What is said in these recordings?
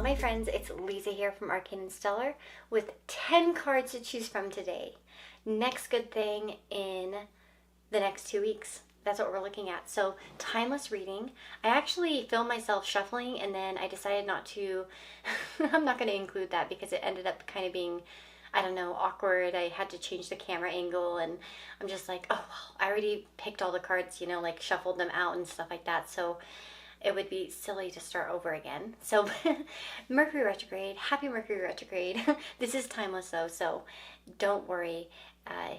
my friends, it's Lisa here from Arcane and Stellar with 10 cards to choose from today. Next good thing in the next 2 weeks. That's what we're looking at. So, timeless reading. I actually filmed myself shuffling and then I decided not to, I'm not going to include that because it ended up kind of being, I don't know, awkward. I had to change the camera angle and I'm just like, oh, well, I already picked all the cards, like shuffled them out and stuff like that. So, it would be silly to start over again. So Mercury retrograde, happy Mercury retrograde. This is timeless though, so don't worry.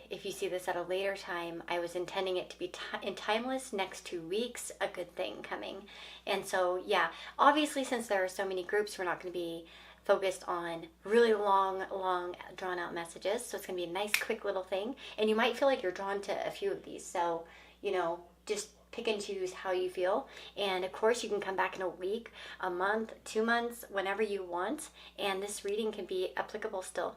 If you see this at a later time, I was intending it to be in timeless next 2 weeks, a good thing coming. And so, yeah, obviously since there are so many groups, we're not going to be focused on really long, drawn out messages. So it's going to be a nice, quick little thing. And you might feel like you're drawn to a few of these. So, just pick and choose how you feel. And of course, you can come back in a week, a month, 2 months, whenever you want. And this reading can be applicable still.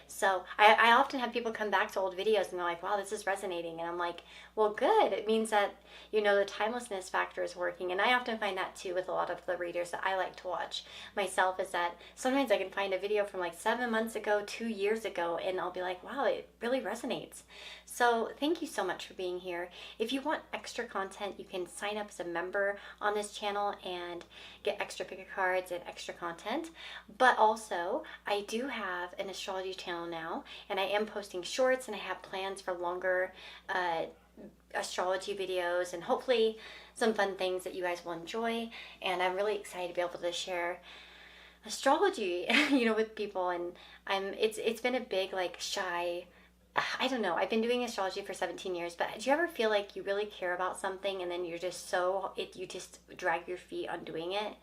So I often have people come back to old videos and they're like, wow, this is resonating. And I'm like, well, good. It means that, the timelessness factor is working. And I often find that too with a lot of the readers that I like to watch myself, is that sometimes I can find a video from like 7 months ago, 2 years ago, and I'll be like, wow, it really resonates. So thank you so much for being here. If you want extra content, you can sign up as a member on this channel and get extra picker cards and extra content. But also, I do have an astrology channel now, and I am posting shorts, and I have plans for longer astrology videos and hopefully some fun things that you guys will enjoy. And I'm really excited to be able to share astrology, with people. And it's been a big, shy, I don't know. I've been doing astrology for 17 years, but do you ever feel like you really care about something and then you're just you just drag your feet on doing it?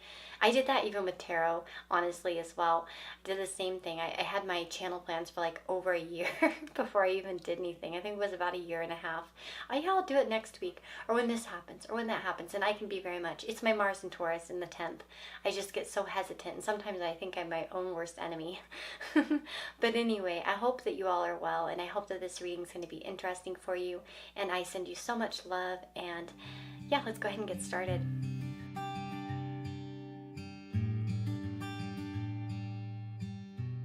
I did that even with tarot, honestly, as well. I did the same thing. I had my channel plans for like over a year before I even did anything. I think it was about a year and a half. Yeah, I'll do it next week, or when this happens, or when that happens. And I can be very much, it's my Mars and Taurus in the 10th. I just get so hesitant, and sometimes I think I'm my own worst enemy. But anyway, I hope that you all are well, and I hope that this reading is going to be interesting for you. And I send you so much love, and yeah, let's go ahead and get started.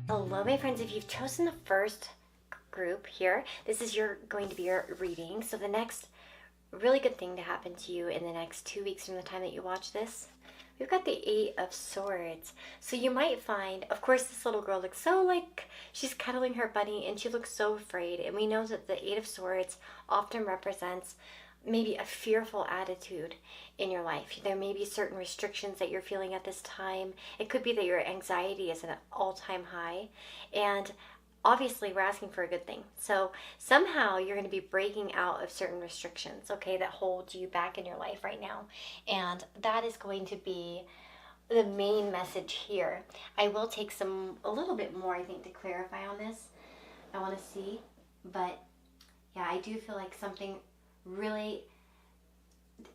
Hello, my friends. If you've chosen the first group here, this is going to be your reading. So the next really good thing to happen to you in the next 2 weeks from the time that you watch this, we've got the 8 of Swords. So you might find, of course, this little girl looks so like she's cuddling her bunny, and she looks so afraid. And we know that the 8 of Swords often represents maybe a fearful attitude in your life. There may be certain restrictions that you're feeling at this time. It could be that your anxiety is at an all-time high, and obviously we're asking for a good thing. So somehow you're going to be breaking out of certain restrictions, okay, that hold you back in your life right now. And that is going to be the main message here. I will take a little bit more, I think, to clarify on this. I want to see, but yeah, I do feel like something really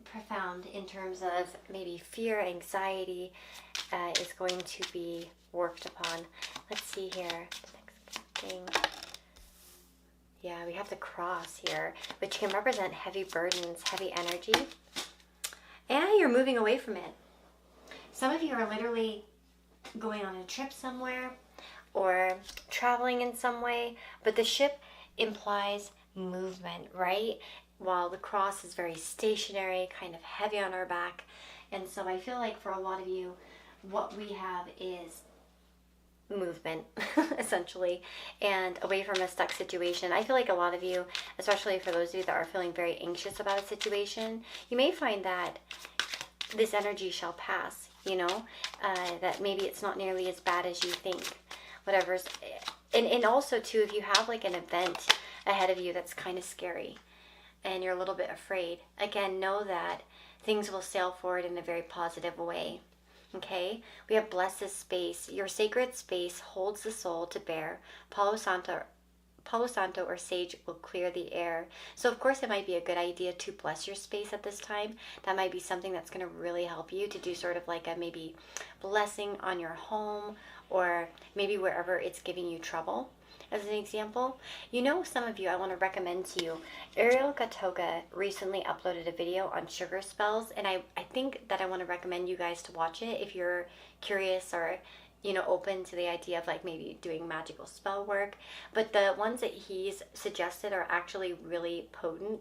profound in terms of maybe fear, anxiety is going to be worked upon. Let's see here. The next thing. Yeah, we have the cross here, which can represent heavy burdens, heavy energy. And you're moving away from it. Some of you are literally going on a trip somewhere or traveling in some way, but the ship implies movement, right? While the cross is very stationary, kind of heavy on our back. And so I feel like for a lot of you, what we have is movement, essentially, and away from a stuck situation. I feel like a lot of you, especially for those of you that are feeling very anxious about a situation, you may find that this energy shall pass, that maybe it's not nearly as bad as you think, whatever's. And also, too, if you have like an event ahead of you that's kind of scary, and you're a little bit afraid, again, know that things will sail forward in a very positive way. Okay? We have bless this space. Your sacred space holds the soul to bear. Palo Santo or sage will clear the air. So of course it might be a good idea to bless your space at this time. That might be something that's going to really help you to do sort of like a maybe blessing on your home, or maybe wherever it's giving you trouble. As an example, some of you, I want to recommend to you, Ariel Gatoga recently uploaded a video on sugar spells, and I think that I want to recommend you guys to watch it if you're curious, or open to the idea of like maybe doing magical spell work, but the ones that he's suggested are actually really potent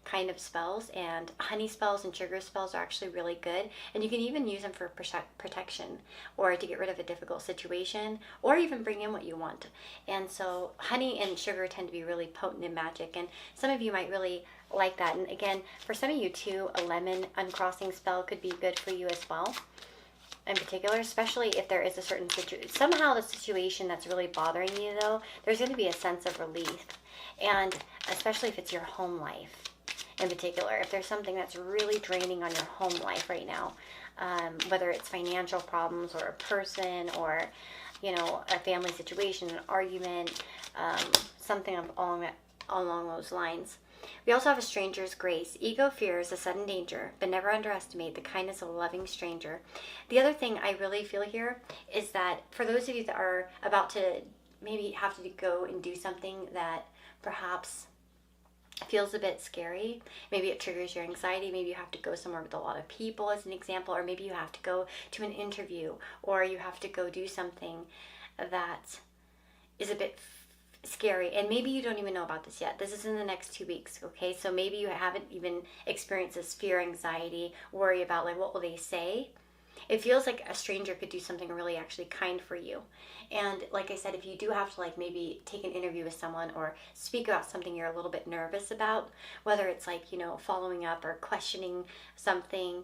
kind of spells, and honey spells and sugar spells are actually really good, and you can even use them for protection or to get rid of a difficult situation or even bring in what you want. And so honey and sugar tend to be really potent in magic, and some of you might really like that. And again, for some of you too, a lemon uncrossing spell could be good for you as well, in particular, especially if there is a certain somehow the situation that's really bothering you, though, there's going to be a sense of relief. And especially if it's your home life in particular, if there's something that's really draining on your home life right now, whether it's financial problems or a person or a family situation, an argument, something along those lines. We also have a stranger's grace. Ego fears a sudden danger, but never underestimate the kindness of a loving stranger. The other thing I really feel here is that for those of you that are about to maybe have to go and do something that perhaps feels a bit scary, maybe it triggers your anxiety, maybe you have to go somewhere with a lot of people as an example, or maybe you have to go to an interview, or you have to go do something that is a bit scary, and maybe you don't even know about this yet. This is in the next 2 weeks, okay? So maybe you haven't even experienced this fear, anxiety, worry about like what will they say. It feels like a stranger could do something really actually kind for you. And like I said, if you do have to like maybe take an interview with someone or speak about something you're a little bit nervous about, whether it's like, following up or questioning something,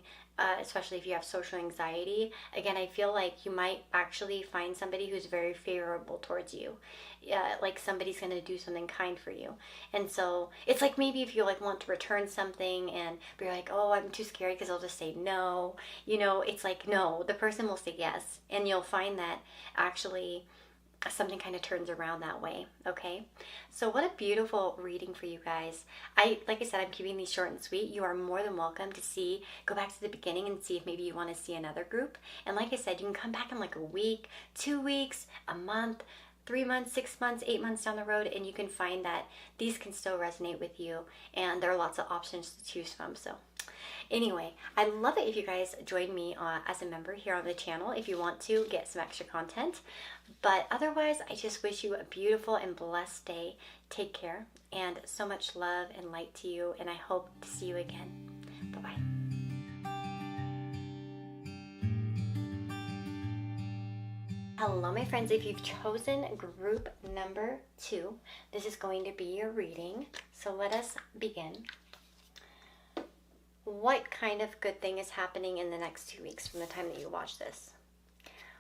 especially if you have social anxiety, again, I feel like you might actually find somebody who's very favorable towards you. Like somebody's going to do something kind for you. And so it's like maybe if you like want to return something and you're like, oh, I'm too scared because I'll just say no. It's like, no, the person will say yes. And you'll find that actually something kind of turns around that way. Okay, so what a beautiful reading for you guys. Like I said, I'm keeping these short and sweet. You are more than welcome to go back to the beginning and see if maybe you want to see another group. And like I said, you can come back in like a week, 2 weeks, a month, 3 months, 6 months, 8 months down the road, and you can find that these can still resonate with you, and there are lots of options to choose from. So anyway, I'd love it if you guys join me as a member here on the channel if you want to get some extra content. But otherwise, I just wish you a beautiful and blessed day. Take care, and so much love and light to you, and I hope to see you again. Bye-bye. Hello, my friends. If you've chosen group number 2, this is going to be your reading. So let us begin. What kind of good thing is happening in the next 2 weeks from the time that you watch this?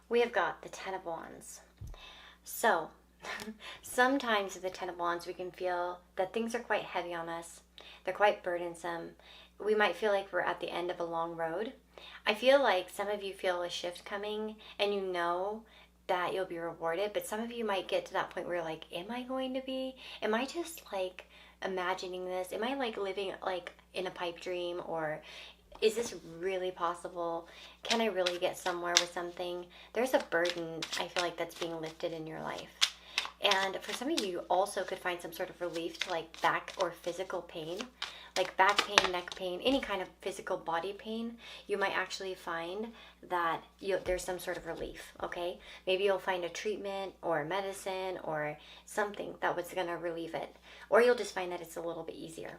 We have got the 10 of Wands. So sometimes with the 10 of Wands, we can feel that things are quite heavy on us. They're quite burdensome. We might feel like we're at the end of a long road. I feel like some of you feel a shift coming and you know that you'll be rewarded, but some of you might get to that point where you're like, am I going to be? Am I just like imagining this? Am I like living like in a pipe dream, or is this really possible? Can I really get somewhere with something? There's a burden, I feel like, that's being lifted in your life. And for some of you, you also could find some sort of relief to like back or physical pain, like back pain, neck pain, any kind of physical body pain. You might actually find that there's some sort of relief, okay? Maybe you'll find a treatment or medicine or something that was going to relieve it. Or you'll just find that it's a little bit easier.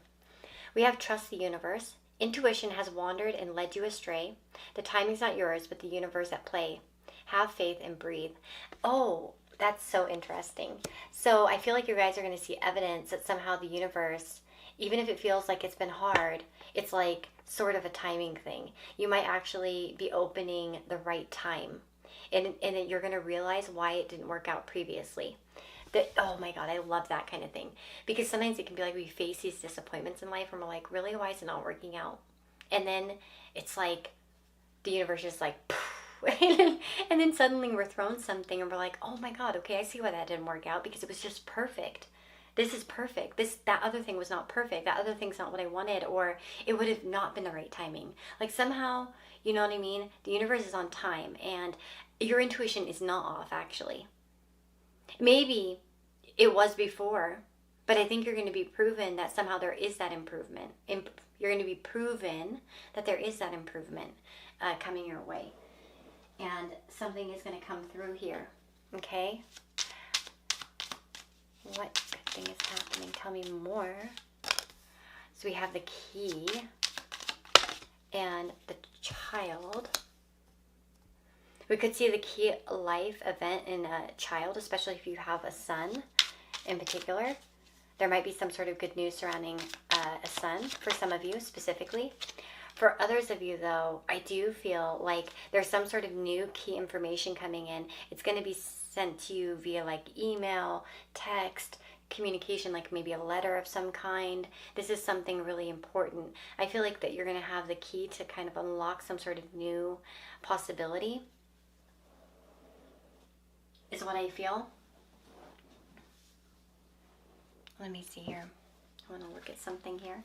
We have trust the universe. Intuition has wandered and led you astray. The timing's not yours, but the universe at play. Have faith and breathe. Oh, that's so interesting. So I feel like you guys are going to see evidence that somehow the universe, even if it feels like it's been hard, it's like sort of a timing thing. You might actually be opening the right time. And you're going to realize why it didn't work out previously. Oh my God, I love that kind of thing. Because sometimes it can be like we face these disappointments in life and we're like, really, why is it not working out? And then it's like the universe is like, and then suddenly we're thrown something and we're like, oh my God, okay, I see why that didn't work out, because it was just perfect. This is perfect. That other thing was not perfect. That other thing's not what I wanted, or it would have not been the right timing. Like somehow, you know what I mean? The universe is on time and your intuition is not off, actually. Maybe it was before, but I think you're going to be proven that somehow there is that improvement. You're going to be proven that there is that improvement coming your way. and something is going to come through here. Okay? What good thing is happening? Tell me more. So we have the key and the child. We could see the key life event in a child, especially if you have a son in particular. There might be some sort of good news surrounding a son for some of you specifically. For others of you, though, I do feel like there's some sort of new key information coming in. It's going to be sent to you via like email, text, communication, like maybe a letter of some kind. This is something really important. I feel like that you're going to have the key to kind of unlock some sort of new possibility, is what I feel. Let me see here. I want to look at something here.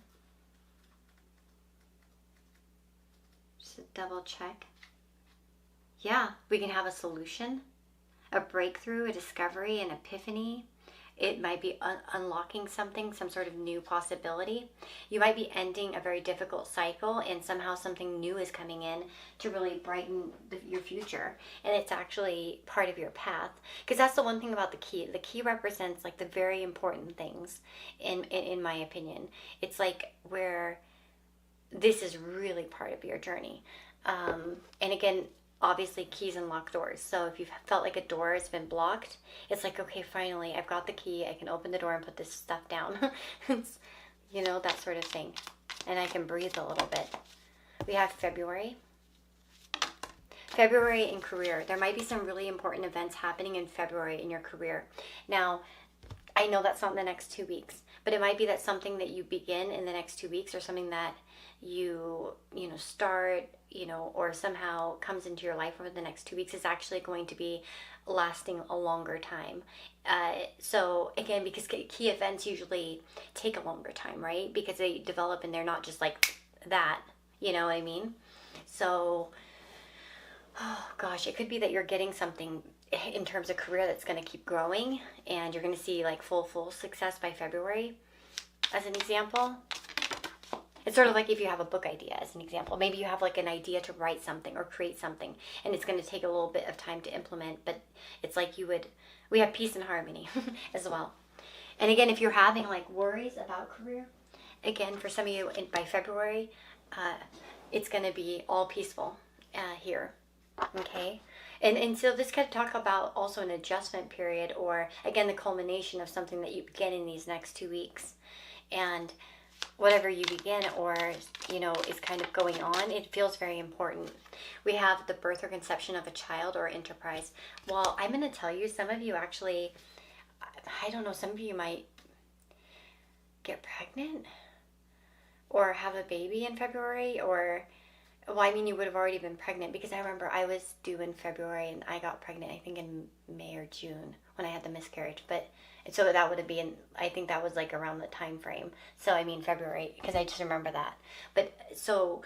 Just a double check. Yeah, we can have a solution, a breakthrough, a discovery, an epiphany. It might be unlocking something, some sort of new possibility. You might be ending a very difficult cycle and somehow something new is coming in to really brighten your future. And it's actually part of your path. Because that's the one thing about the key. The key represents like the very important things in my opinion. It's like where this is really part of your journey. And again, obviously keys unlock doors. So if you've felt like a door has been blocked, it's like, okay, finally, I've got the key. I can open the door and put this stuff down. It's, you know, that sort of thing. And I can breathe a little bit. We have February. February in career. There might be some really important events happening in February in your career. Now, I know that's not in the next 2 weeks, but it might be that something that you begin in the next 2 weeks or something that you start, or somehow comes into your life over the next 2 weeks is actually going to be lasting a longer time. So again, because key events usually take a longer time, right? Because they develop and they're not just like that, you know what I mean? So, oh gosh, it could be that you're getting something in terms of career that's going to keep growing and you're going to see like full success by February, as an example. It's sort of like if you have a book idea, as an example. Maybe you have like an idea to write something or create something, and it's going to take a little bit of time to implement, but it's like we have peace and harmony as well. And again, if you're having like worries about career, again, for some of you by February, it's going to be all peaceful here, okay? And so this could talk about also an adjustment period, or again, the culmination of something that you begin in these next 2 weeks. And whatever you begin or, is kind of going on, it feels very important. We have the birth or conception of a child or enterprise. Well, I'm going to tell you, some of you actually, I don't know, some of you might get pregnant or have a baby in February, or, well, I mean, you would have already been pregnant, because I remember I was due in February and I got pregnant, I think in May or June when I had the miscarriage. But so that would have been, I think that was like around the time frame. So I mean February, because I just remember that. But so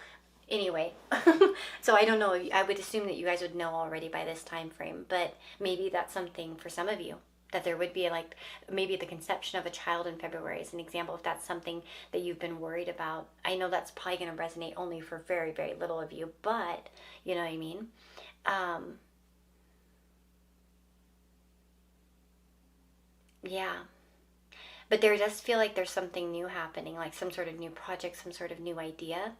anyway, so I don't know. I would assume that you guys would know already by this time frame. But maybe that's something for some of you, that there would be like maybe the conception of a child in February as an example, if that's something that you've been worried about. I know that's probably going to resonate only for very, very little of you, but you know what I mean? Yeah. But there does feel like there's something new happening, like some sort of new project, some sort of new idea.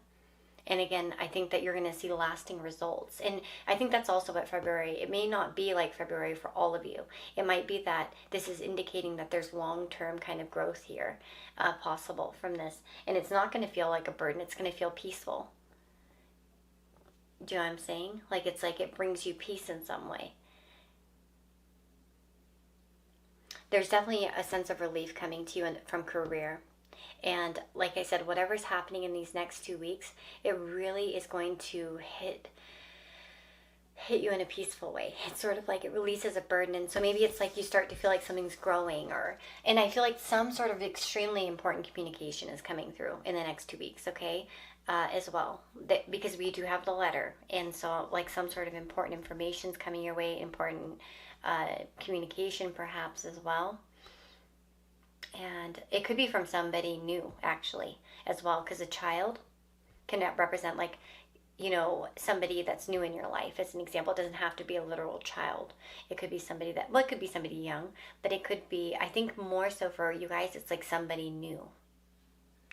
And again, I think that you're going to see lasting results. And I think that's also what February, it may not be like February for all of you. It might be that this is indicating that there's long-term kind of growth here possible from this. And it's not going to feel like a burden. It's going to feel peaceful. Do you know what I'm saying? Like it's like it brings you peace in some way. There's definitely a sense of relief coming to you from career. And like I said, whatever's happening in these next 2 weeks, it really is going to hit you in a peaceful way. It's sort of like it releases a burden. And so maybe it's like you start to feel like something's growing, and I feel like some sort of extremely important communication is coming through in the next 2 weeks, okay? As well, because we do have the letter. And so like some sort of important information's coming your way, important communication perhaps as well. And it could be from somebody new actually as well, because a child can represent like somebody that's new in your life. As an example, it doesn't have to be a literal child. It could be somebody it could be somebody young, but it could be, I think more so for you guys, it's like somebody new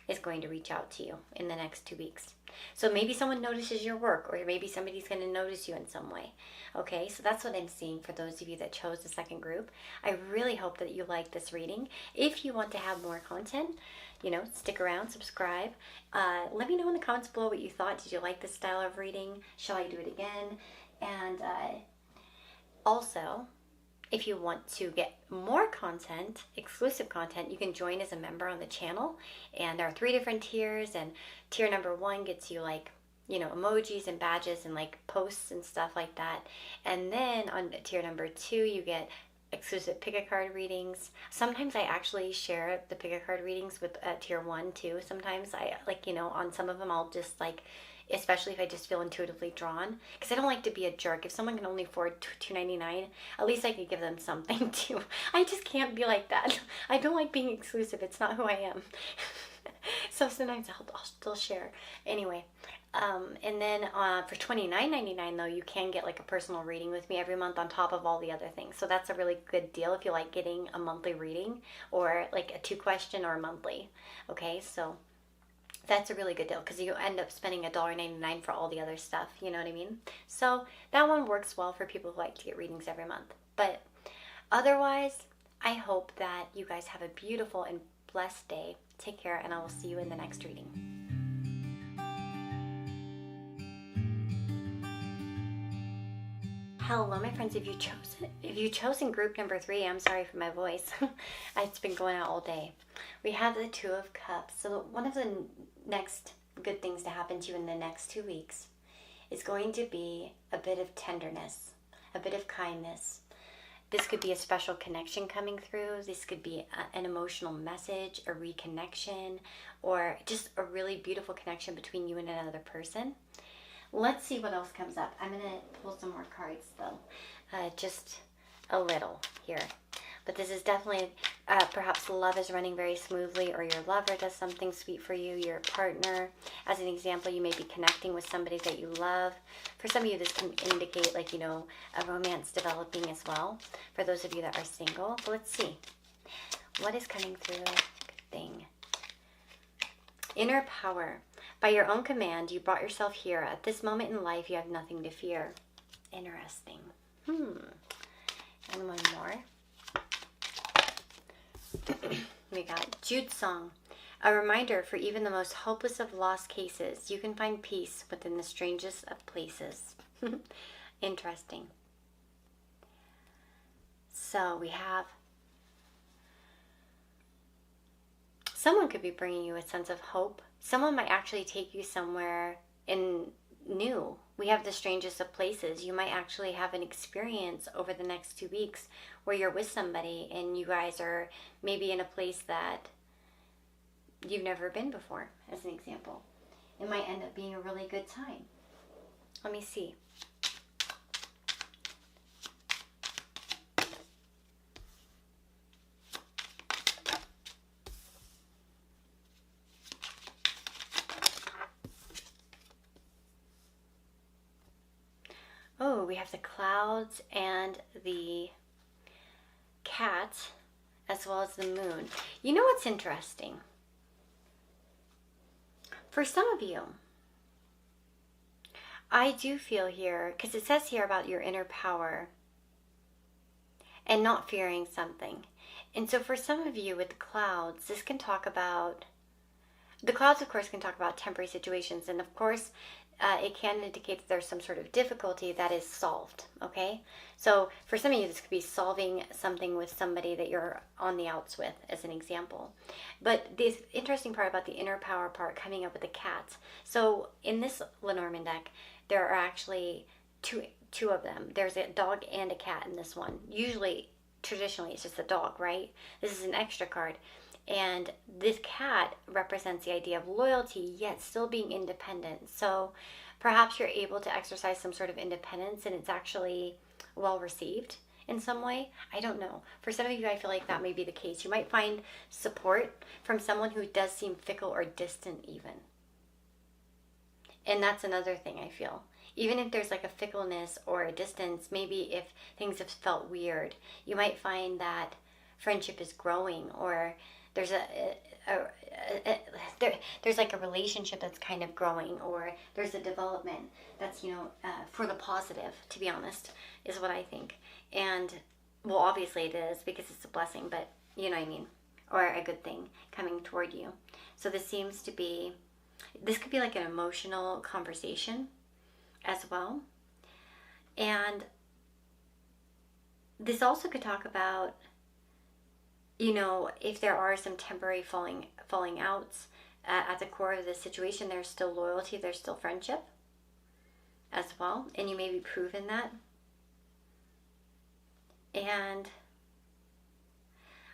is going to reach out to you in the next 2 weeks. So maybe someone notices your work, or maybe somebody's going to notice you in some way. Okay, so that's what I'm seeing for those of you that chose the second group. I really hope that you like this reading. If you want to have more content, stick around, subscribe. Let me know in the comments below what you thought. Did you like this style of reading? Shall I do it again? And also, if you want to get more content, exclusive content, you can join as a member on the channel. And there are 3 different tiers, and tier number 1 gets you emojis and badges and posts and stuff like that. And then on tier number 2, you get exclusive pick-a-card readings. Sometimes I actually share the pick-a-card readings with tier 1 too. Sometimes I on some of them I'll just especially if I just feel intuitively drawn, because I don't like to be a jerk. If someone can only afford $2.99, at least I could give them something too. I just can't be like that. I don't like being exclusive. It's not who I am. So sometimes I'll still share. Anyway, and then for $29.99 though, you can get a personal reading with me every month on top of all the other things. So that's a really good deal if you like getting a monthly reading, or a 2-question or a monthly. Okay, so that's a really good deal, because you end up spending $1.99 for all the other stuff, you know what I mean? So that one works well for people who like to get readings every month. But otherwise, I hope that you guys have a beautiful and blessed day. Take care, and I will see you in the next reading. Hello, my friends. If you've chosen group number 3, I'm sorry for my voice. It's been going out all day. We have the 2 of Cups. So one of the next good things to happen to you in the next 2 weeks is going to be a bit of tenderness, a bit of kindness. This could be a special connection coming through. This could be an emotional message, a reconnection, or just a really beautiful connection between you and another person. Let's see what else comes up. I'm going to pull some more cards though, just a little here. But this is definitely, perhaps love is running very smoothly, or your lover does something sweet for you, your partner. As an example, you may be connecting with somebody that you love. For some of you, this can indicate a romance developing as well, for those of you that are single. But let's see. What is coming through? Good thing. Inner power. By your own command, you brought yourself here. At this moment in life, you have nothing to fear. Interesting. And one more. We got Jude Song. A reminder for even the most hopeless of lost cases, you can find peace within the strangest of places. Interesting. So we have, someone could be bringing you a sense of hope. Someone might actually take you somewhere new. We have the strangest of places. You might actually have an experience over the next 2 weeks where you're with somebody and you guys are maybe in a place that you've never been before, as an example. It might end up being a really good time. Let me see. Oh, we have the clouds and the cat, as well as the moon. You know what's interesting? For some of you, I do feel here, because it says here about your inner power and not fearing something. And so for some of you with the clouds, this can talk about, the clouds of course can talk about temporary situations, and of course it can indicate that there's some sort of difficulty that is solved, okay? So for some of you, this could be solving something with somebody that you're on the outs with, as an example. But the interesting part about the inner power part coming up with the cats. So in this Lenormand deck, there are actually two of them. There's a dog and a cat in this one. Usually, traditionally, it's just a dog, right? This is an extra card. And this cat represents the idea of loyalty, yet still being independent. So perhaps you're able to exercise some sort of independence and it's actually well received in some way. I don't know. For some of you, I feel like that may be the case. You might find support from someone who does seem fickle or distant even. And that's another thing I feel. Even if there's like a fickleness or a distance, maybe if things have felt weird, you might find that friendship is growing, or there's there's like a relationship that's kind of growing, or there's a development that's, for the positive, to be honest, is what I think. And well, obviously it is, because it's a blessing, but you know what I mean, or a good thing coming toward you. So this could be like an emotional conversation as well. And this also could talk about, if there are some temporary falling outs, at the core of the situation, there's still loyalty, there's still friendship as well, and you may be proven that. And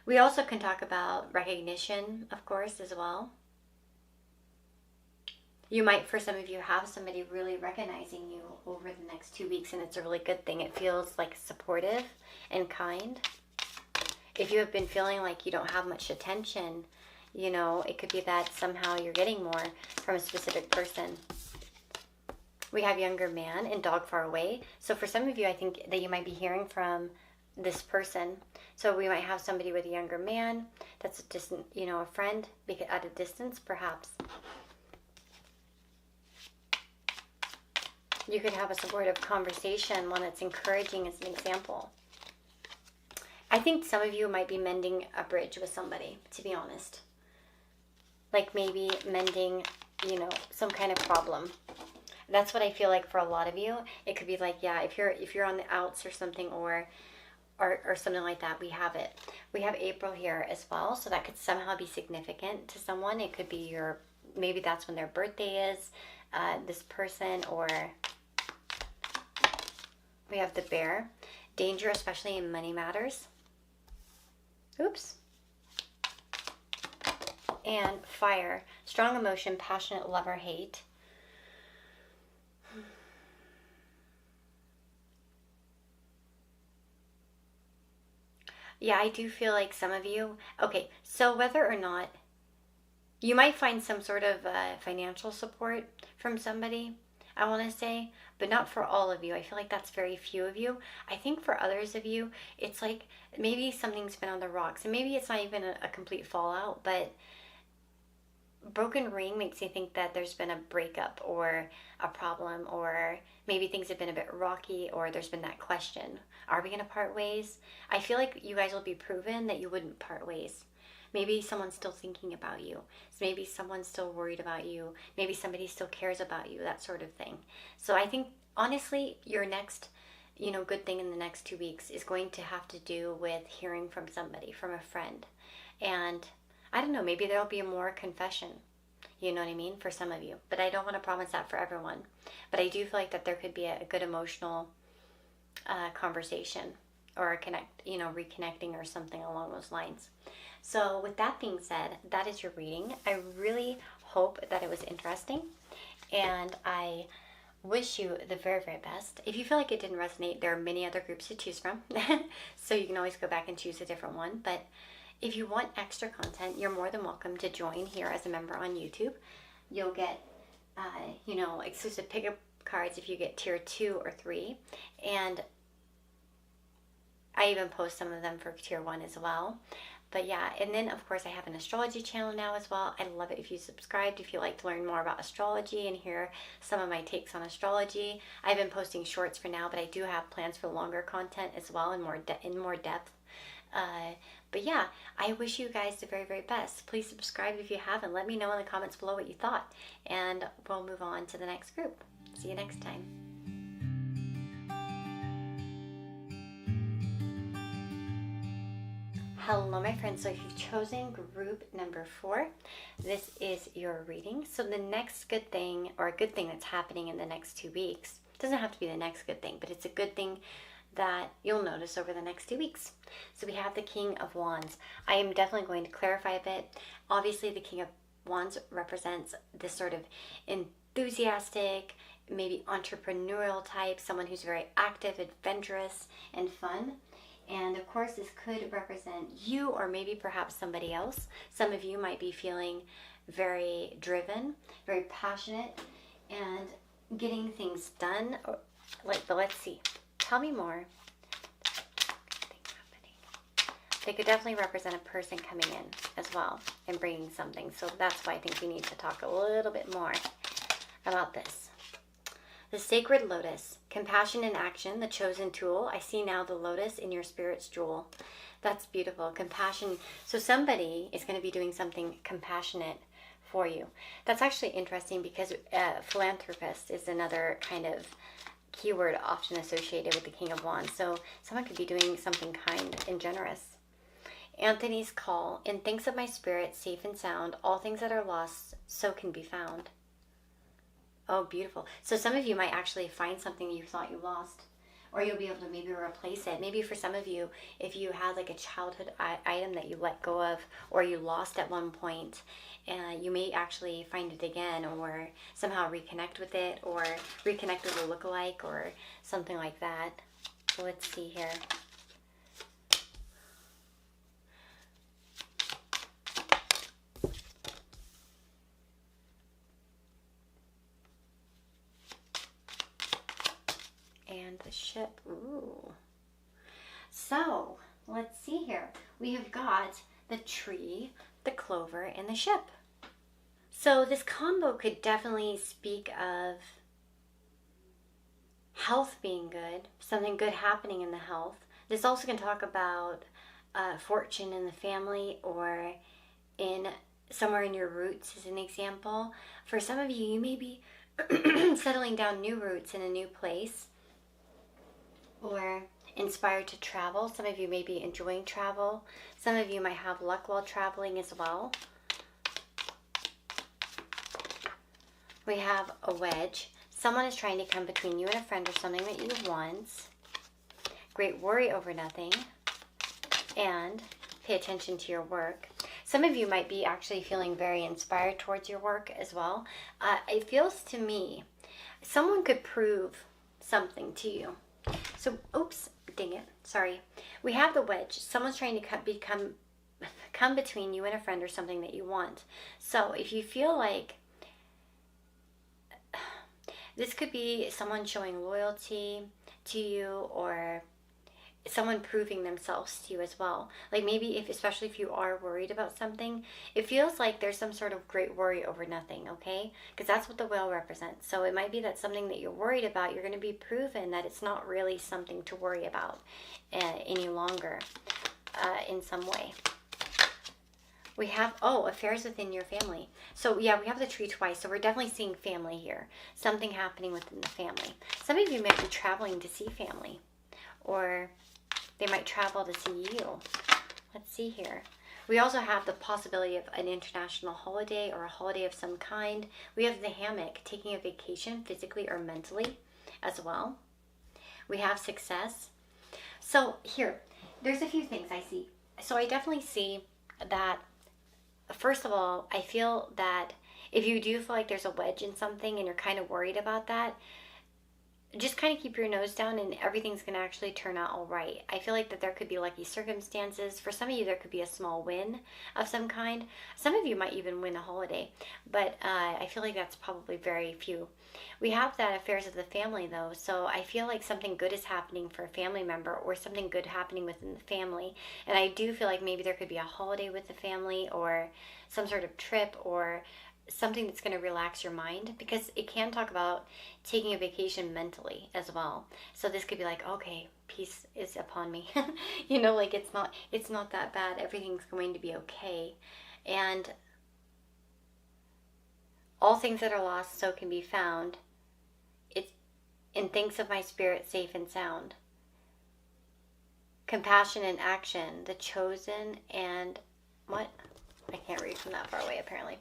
we also can talk about recognition, of course, as well. You might, for some of you, have somebody really recognizing you over the next 2 weeks, and it's a really good thing. It feels like supportive and kind. If you have been feeling like you don't have much attention, it could be that somehow you're getting more from a specific person. We have younger man and dog far away. So for some of you, I think that you might be hearing from this person. So we might have somebody with a younger man that's a distant, a friend at a distance, perhaps. You could have a supportive conversation, one that's encouraging as an example. I think some of you might be mending a bridge with somebody, to be honest. Like maybe mending, some kind of problem. That's what I feel like for a lot of you. It could be like, yeah, if you're on the outs or something, or something like that, we have it. We have April here as well, so that could somehow be significant to someone. It could be maybe that's when their birthday is, this person, or we have the bear. Danger, especially in money matters. Oops. And fire, strong emotion, passionate love or hate. Yeah, I do feel like some of you, okay, so whether or not, you might find some sort of financial support from somebody, I want to say, but not for all of you. I feel like that's very few of you. I think for others of you, it's like maybe something's been on the rocks, and maybe it's not even a complete fallout, but broken ring makes you think that there's been a breakup or a problem, or maybe things have been a bit rocky, or there's been that question, are we going to part ways? I feel like you guys will be proven that you wouldn't part ways. Maybe someone's still thinking about you. Maybe someone's still worried about you. Maybe somebody still cares about you, that sort of thing. So I think, honestly, your next, good thing in the next 2 weeks is going to have to do with hearing from somebody, from a friend. And I don't know, maybe there'll be more confession, you know what I mean, for some of you. But I don't want to promise that for everyone. But I do feel like that there could be a good emotional conversation, or reconnecting or something along those lines. So with that being said, that is your reading. I really hope that it was interesting, and I wish you the very, very best. If you feel like it didn't resonate, there are many other groups to choose from, so you can always go back and choose a different one. But if you want extra content, you're more than welcome to join here as a member on YouTube. You'll get, exclusive pickup cards if you get tier 2 or 3, and I even post some of them for tier 1 as well. But yeah, and then of course I have an astrology channel now as well. I'd love it if you subscribed, if you like to learn more about astrology and hear some of my takes on astrology. I've been posting shorts for now, but I do have plans for longer content as well, and more depth. But yeah, I wish you guys the very, very best. Please subscribe if you haven't. Let me know in the comments below what you thought, and we'll move on to the next group. See you next time. Hello, my friends. So if you've chosen group number 4, this is your reading. So the next good thing, or a good thing that's happening in the next 2 weeks, doesn't have to be the next good thing, but it's a good thing that you'll notice over the next 2 weeks. So we have the King of Wands. I am definitely going to clarify a bit. Obviously, the King of Wands represents this sort of enthusiastic, maybe entrepreneurial type, someone who's very active, adventurous, and fun. And of course, this could represent you, or maybe perhaps somebody else. Some of you might be feeling very driven, very passionate, and getting things done. But let's see. Tell me more. They could definitely represent a person coming in as well and bringing something. So that's why I think we need to talk a little bit more about this. The sacred lotus, compassion in action, the chosen tool. I see now the lotus in your spirit's jewel. That's beautiful. Compassion. So somebody is going to be doing something compassionate for you. That's actually interesting because philanthropist is another kind of keyword often associated with the King of Wands. So someone could be doing something kind and generous. Anthony's call. In things of my spirit, safe and sound, all things that are lost, so can be found. Oh, beautiful. So some of you might actually find something you thought you lost, or you'll be able to maybe replace it. Maybe for some of you, if you had like a childhood item that you let go of or you lost at one point, you may actually find it again or somehow reconnect with it or reconnect with a lookalike or something like that. So let's see here. And the ship. Ooh. So, let's see here. We have got the tree, the clover, and the ship. So this combo could definitely speak of health being good, something good happening in the health. This also can talk about fortune in the family or in somewhere in your roots as an example. For some of you, you may be settling down new roots in a new place, or inspired to travel. Some of you may be enjoying travel. Some of you might have luck while traveling as well. We have a wedge. Someone is trying to come between you and a friend or something that you want. Great worry over nothing. And pay attention to your work. Some of you might be actually feeling very inspired towards your work as well. It feels to me someone could prove something to you. So, oops, dang it, sorry. We have the wedge. Someone's trying to come between you and a friend or something that you want. So, if you feel like this could be someone showing loyalty to you or someone proving themselves to you as well. Like maybe especially if you are worried about something, it feels like there's some sort of great worry over nothing, okay? Because that's what the whale represents. So it might be that something that you're worried about, you're going to be proven that it's not really something to worry about any longer in some way. We have, affairs within your family. So yeah, we have the tree twice. So we're definitely seeing family here. Something happening within the family. Some of you might be traveling to see family, or they might travel to see you. Let's see here. We also have the possibility of an international holiday or a holiday of some kind. We have the hammock, taking a vacation physically or mentally as well. We have success. So here, there's a few things I see. So I definitely see that, first of all, I feel that if you do feel like there's a wedge in something and you're kind of worried about that, just kind of keep your nose down and everything's going to actually turn out all right. I feel like that there could be lucky circumstances. For some of you, there could be a small win of some kind. Some of you might even win a holiday, but I feel like that's probably very few. We have that affairs of the family though, so I feel like something good is happening for a family member or something good happening within the family. And I do feel like maybe there could be a holiday with the family or some sort of trip or something that's going to relax your mind, because it can talk about taking a vacation mentally as well. So this could be like, okay, peace is upon me. Like it's not that bad. Everything's going to be okay. And all things that are lost so can be found. It's in things of my spirit, safe and sound. Compassion and action, the chosen and what? I can't read from that far away apparently.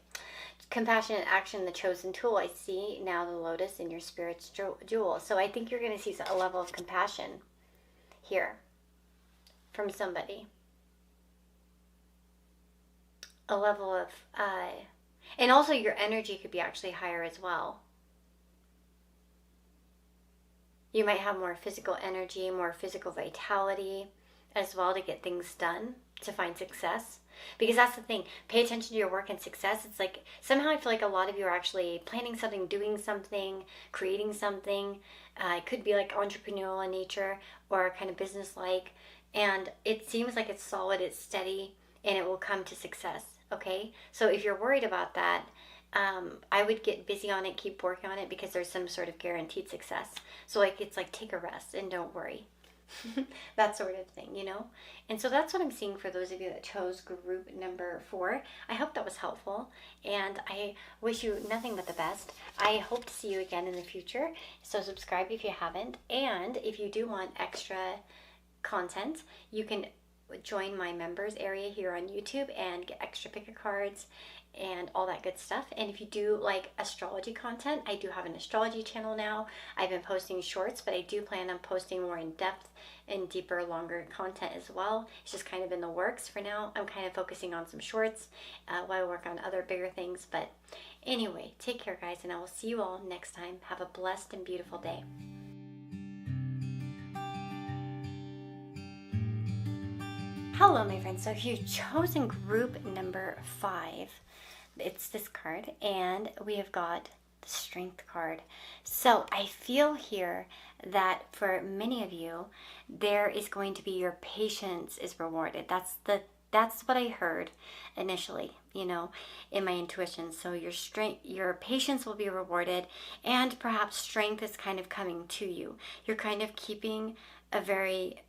Compassion and action, the chosen tool. I see now the lotus in your spirit's jewel. So I think you're going to see a level of compassion here from somebody. A level of, and also your energy could be actually higher as well. You might have more physical energy, more physical vitality as well to get things done, to find success. Because that's the thing. Pay attention to your work and success. It's like somehow I feel like a lot of you are actually planning something, doing something, creating something. It could be like entrepreneurial in nature or kind of business-like. And it seems like it's solid, it's steady, and it will come to success. Okay? So if you're worried about that, I would get busy on it, keep working on it, because there's some sort of guaranteed success. So like it's like take a rest and don't worry. That sort of thing, you know? And so that's what I'm seeing for those of you that chose group number 4. I hope that was helpful, and I wish you nothing but the best. I hope to see you again in the future. So subscribe if you haven't, and if you do want extra content, you can join my members area here on YouTube and get extra picker cards and all that good stuff. And if you do like astrology content, I do have an astrology channel now. I've been posting shorts, but I do plan on posting more in depth and deeper, longer content as well. It's just kind of in the works for now. I'm kind of focusing on some shorts while I work on other bigger things. But anyway, take care, guys, and I will see you all next time. Have a blessed and beautiful day. Hello, my friends. So if you've chosen group number 5, it's this card, and we have got the Strength card. So I feel here that for many of you, there is going to be your patience is rewarded. That's what I heard initially, you know, in my intuition. So your patience will be rewarded, and perhaps strength is kind of coming to you. You're kind of keeping a very,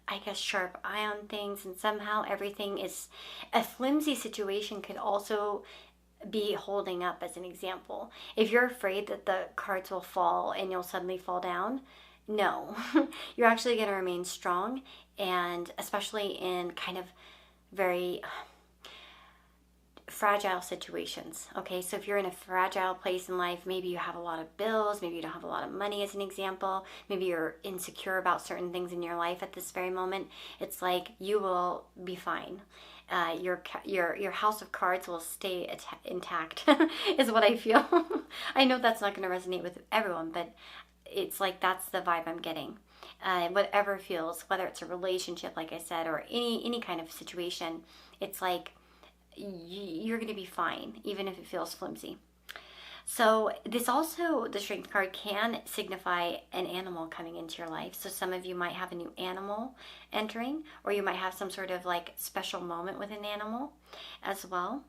I guess, sharp eye on things, and somehow everything is a flimsy situation could also be holding up. As an example, if you're afraid that the cards will fall and you'll suddenly fall down, no, you're actually going to remain strong, and especially in kind of very fragile situations. Okay, so if you're in a fragile place in life, maybe you have a lot of bills, maybe you don't have a lot of money, as an example, maybe you're insecure about certain things in your life at this very moment, it's like you will be fine. Your house of cards will stay intact is what I feel. I know that's not going to resonate with everyone, but it's like that's the vibe I'm getting. Whatever feels, whether it's a relationship, like I said, or any kind of situation, it's like you're going to be fine, even if it feels flimsy. So this also, the Strength card can signify an animal coming into your life. So some of you might have a new animal entering, or you might have some sort of like special moment with an animal as well.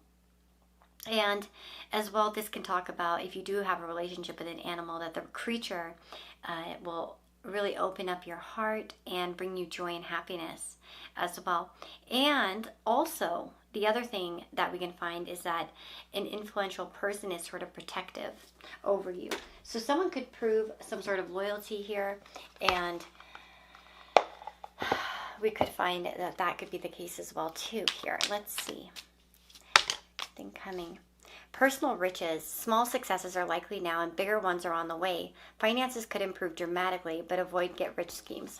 And as well, this can talk about if you do have a relationship with an animal, that the creature will really open up your heart and bring you joy and happiness as well. And also, the other thing that we can find is that an influential person is sort of protective over you. So someone could prove some sort of loyalty here, and we could find that that could be the case as well too here. Let's see. Thing coming. Personal riches. Small successes are likely now, and bigger ones are on the way. Finances could improve dramatically, but avoid get-rich schemes.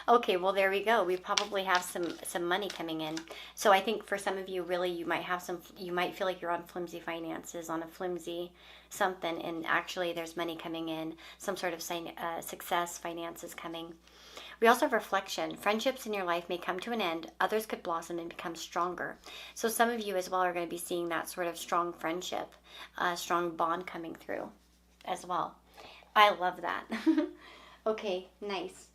Okay, well, there we go. We probably have some money coming in. So I think for some of you, really, you might feel like you're on flimsy finances, on a flimsy something, and actually there's money coming in, some sort of success, finances coming. We also have reflection. Friendships in your life may come to an end. Others could blossom and become stronger. So some of you as well are going to be seeing that sort of strong friendship, strong bond coming through as well. I love that. Okay, nice.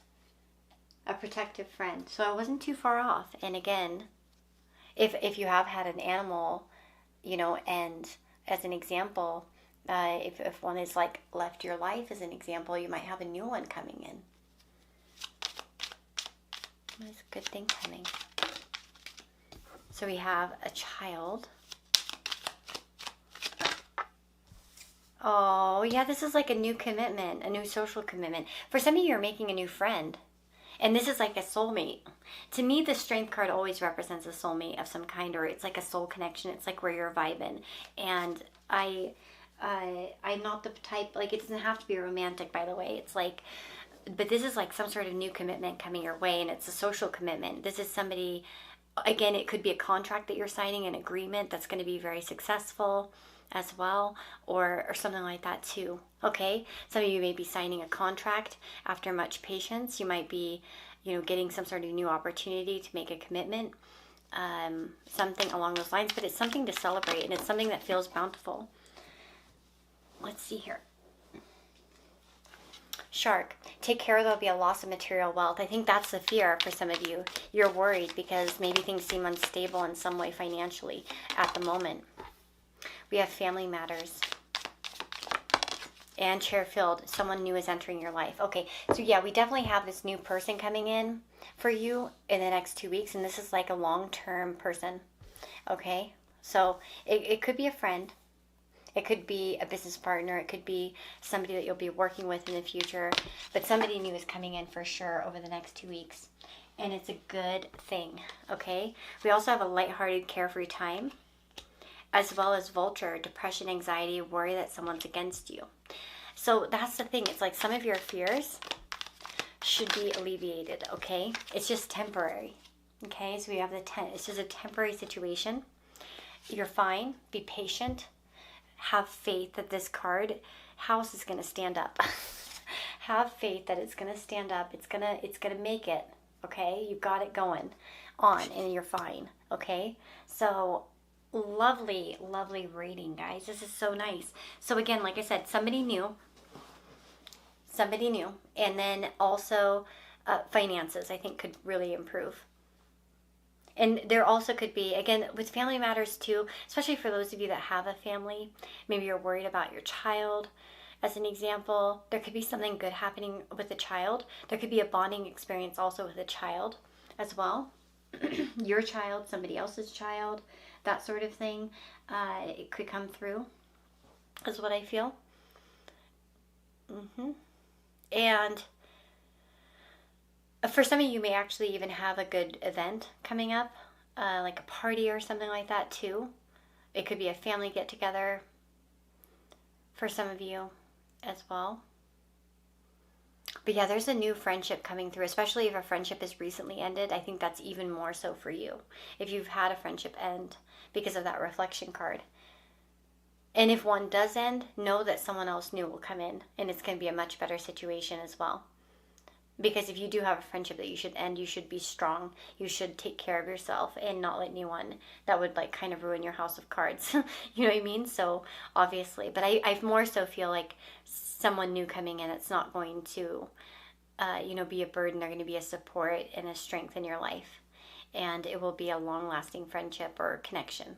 A protective friend. So I wasn't too far off. And again, if you have had an animal, you know, and as an example, if one is like left your life as an example, you might have a new one coming in. There's a good thing coming. So we have a child. Oh, yeah, this is like a new commitment, a new social commitment. For some of you, you're making a new friend. And this is like a soulmate. To me, the Strength card always represents a soulmate of some kind, or it's like a soul connection. It's like where you're vibing. And I'm not the type, like it doesn't have to be romantic, by the way. It's like, but this is like some sort of new commitment coming your way, and it's a social commitment. This is somebody, again, it could be a contract that you're signing, an agreement that's going to be very successful as well, or something like that too. Okay, some of you may be signing a contract after much patience. You might be, you know, getting some sort of new opportunity to make a commitment. something along those lines, but it's something to celebrate, and it's something that feels bountiful. Let's see here. Shark, take care, there'll be a loss of material wealth. I think that's the fear for some of you. You're worried because maybe things seem unstable in some way financially at the moment. We have family matters. And chair filled, someone new is entering your life. Okay, so yeah, we definitely have this new person coming in for you in the next 2 weeks, and this is like a long-term person. Okay, so it could be a friend. It could be a business partner. It could be somebody that you'll be working with in the future. But somebody new is coming in for sure over the next 2 weeks. And it's a good thing, okay? We also have a lighthearted, carefree time, as well as vulture, depression, anxiety, worry that someone's against you. So that's the thing. It's like some of your fears should be alleviated, okay? It's just temporary, okay? So we have the 10. It's just a temporary situation. You're fine. Be patient. Have faith that this card house is going to stand up. Have faith that it's going to stand up. It's going to make it, okay? You got it going on and you're fine, okay? So lovely, lovely reading, guys. This is so nice. So again, like I said, somebody new, and then also finances, I think, could really improve. And there also could be, again, with family matters too, especially for those of you that have a family, maybe you're worried about your child. As an example, there could be something good happening with the child. There could be a bonding experience also with a child as well. Your child, somebody else's child, that sort of thing. It could come through, is what I feel. And for some of you may actually even have a good event coming up, like a party or something like that too. It could be a family get together for some of you as well. But yeah, there's a new friendship coming through, especially if a friendship has recently ended. I think that's even more so for you, if you've had a friendship end because of that reflection card. And if one does end, know that someone else new will come in, and it's going to be a much better situation as well. Because if you do have a friendship that you should end, you should be strong. You should take care of yourself and not let anyone that would like kind of ruin your house of cards. You know what I mean? So obviously, but I more so feel like someone new coming in, it's not going to, be a burden. They're going to be a support and a strength in your life. And it will be a long-lasting friendship or connection.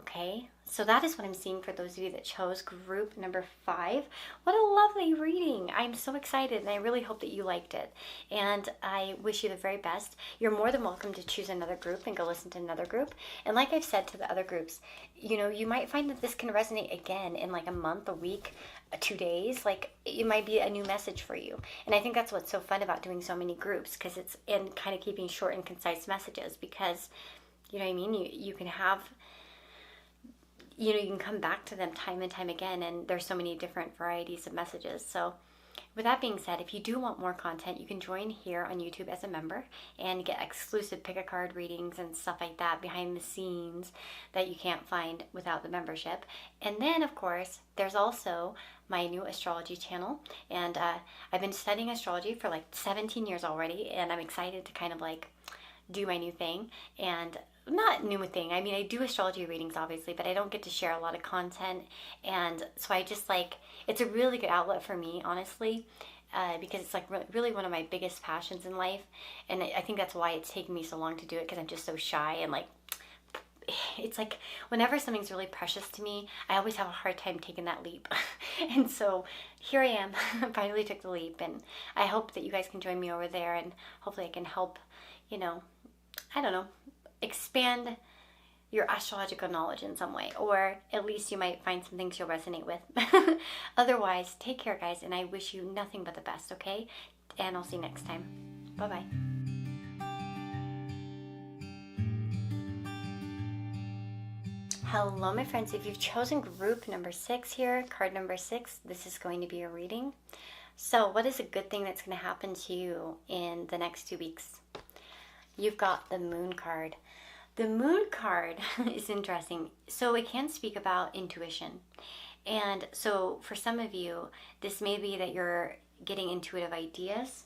Okay, so that is what I'm seeing for those of you that chose group number 5. What a lovely reading. I'm so excited, and I really hope that you liked it. And I wish you the very best. You're more than welcome to choose another group and go listen to another group. And like I've said to the other groups, you might find that this can resonate again in like a month, a week, 2 days. Like it might be a new message for you. And I think that's what's so fun about doing so many groups, because it's in kind of keeping short and concise messages, because, you know what I mean? You can have... you can come back to them time and time again, and there's so many different varieties of messages. So with that being said, if you do want more content, you can join here on YouTube as a member and get exclusive pick-a-card readings and stuff like that behind the scenes that you can't find without the membership. And then, of course, there's also my new astrology channel. And I've been studying astrology for like 17 years already, and I'm excited to kind of like do my new thing. And not new thing. I mean, I do astrology readings, obviously, but I don't get to share a lot of content. And so I just like, it's a really good outlet for me, honestly, because it's like really one of my biggest passions in life. And I think that's why it's taken me so long to do it, because I'm just so shy. And like, it's like whenever something's really precious to me, I always have a hard time taking that leap. And so here I am, finally took the leap. And I hope that you guys can join me over there, and hopefully I can help, I don't know, expand your astrological knowledge in some way, or at least you might find some things you'll resonate with. Otherwise, take care, guys, and I wish you nothing but the best, okay? And I'll see you next time. Bye-bye. Hello, my friends. If you've chosen group number 6 here, card number 6, this is going to be a reading. So what is a good thing that's going to happen to you in the next 2 weeks? You've got the Moon card. The Moon card is interesting. So it can speak about intuition. And so for some of you, this may be that you're getting intuitive ideas,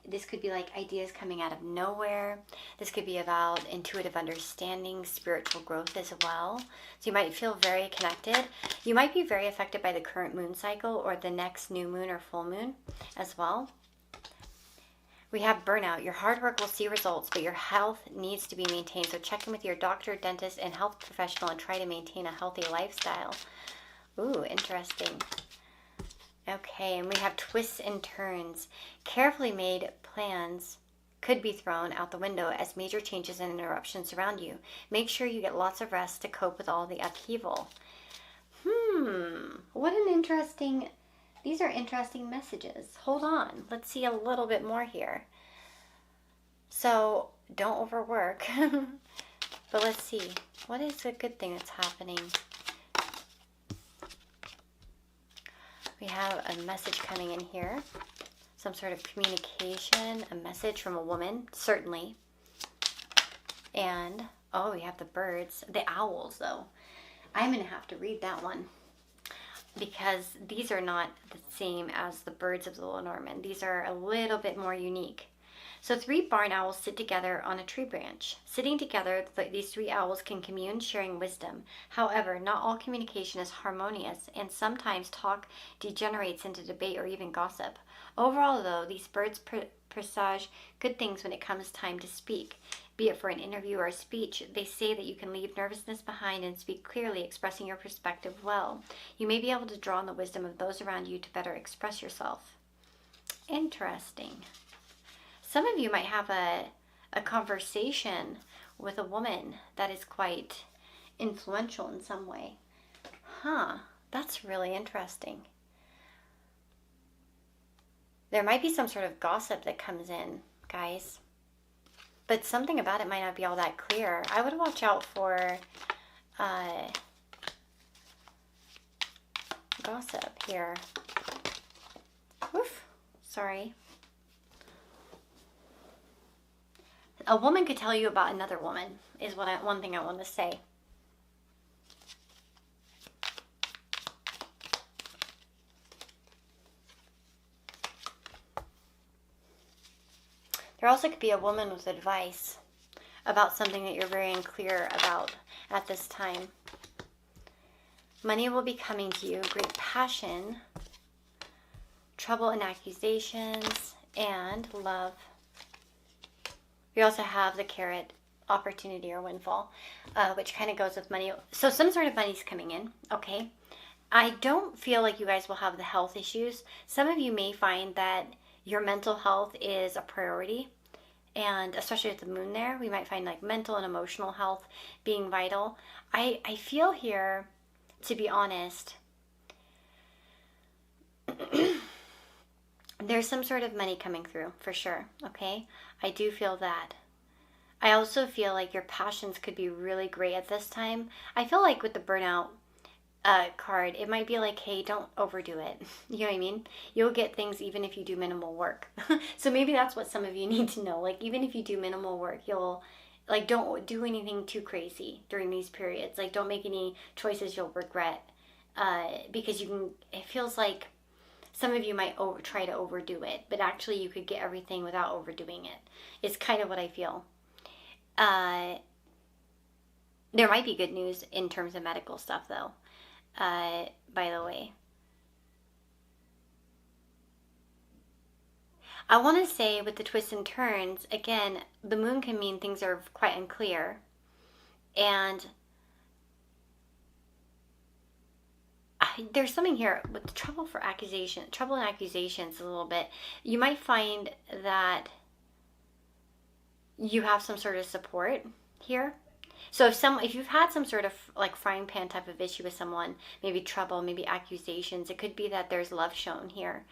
This could be like ideas coming out of nowhere. This could be about intuitive understanding, spiritual growth as well. So you might feel very connected. You might be very affected by the current moon cycle or the next new moon or full moon as well. We have burnout. Your hard work will see results, but your health needs to be maintained. So check in with your doctor, dentist, and health professional and try to maintain a healthy lifestyle. Ooh, interesting. Okay, and we have twists and turns. Carefully made plans could be thrown out the window as major changes and interruptions surround you. Make sure you get lots of rest to cope with all the upheaval. What an interesting... These are interesting messages. Hold on. Let's see a little bit more here. So, don't overwork. But let's see. What is a good thing that's happening? We have a message coming in here. Some sort of communication, a message from a woman, certainly. And, oh, we have the birds. The owls, though. I'm going to have to read that one, because these are not the same as the birds of the Lenormand. These are a little bit more unique. So 3 barn owls sit together on a tree branch. Sitting together, these 3 owls can commune, sharing wisdom. However, not all communication is harmonious, and sometimes talk degenerates into debate or even gossip. Overall, though, these birds presage good things when it comes time to speak. Be it for an interview or a speech, they say that you can leave nervousness behind and speak clearly, expressing your perspective well. You may be able to draw on the wisdom of those around you to better express yourself. Interesting. Some of you might have a conversation with a woman that is quite influential in some way. That's really interesting. There might be some sort of gossip that comes in, guys. But something about it might not be all that clear. I would watch out for gossip here. Oof, sorry. A woman could tell you about another woman, is one thing I want to say. There also could be a woman with advice about something that you're very unclear about at this time. Money will be coming to you, great passion, trouble and accusations, and love. We also have the carrot, opportunity or windfall, which kind of goes with money. So some sort of money's coming in, okay? I don't feel like you guys will have the health issues. Some of you may find that your mental health is a priority, and especially with the moon there, we might find like mental and emotional health being vital. I feel here, to be honest, there's some sort of money coming through, for sure, okay? I do feel that. I also feel like your passions could be really great at this time. I feel like with the burnout card, it might be like, hey, don't overdo it. You know what I mean? You'll get things even if you do minimal work. So maybe that's what some of you need to know. Like, even if you do minimal work, you'll, like, don't do anything too crazy during these periods. Like, don't make any choices you'll regret. Because it feels like some of you might try to overdo it, but actually you could get everything without overdoing it. It's kind of what I feel. There might be good news in terms of medical stuff, though. By the way, I want to say with the twists and turns, again, the moon can mean things are quite unclear, and there's something here with the trouble and accusations a little bit. You might find that you have some sort of support here. So if you've had some sort of like frying pan type of issue with someone, maybe trouble, maybe accusations, it could be that there's love shown here.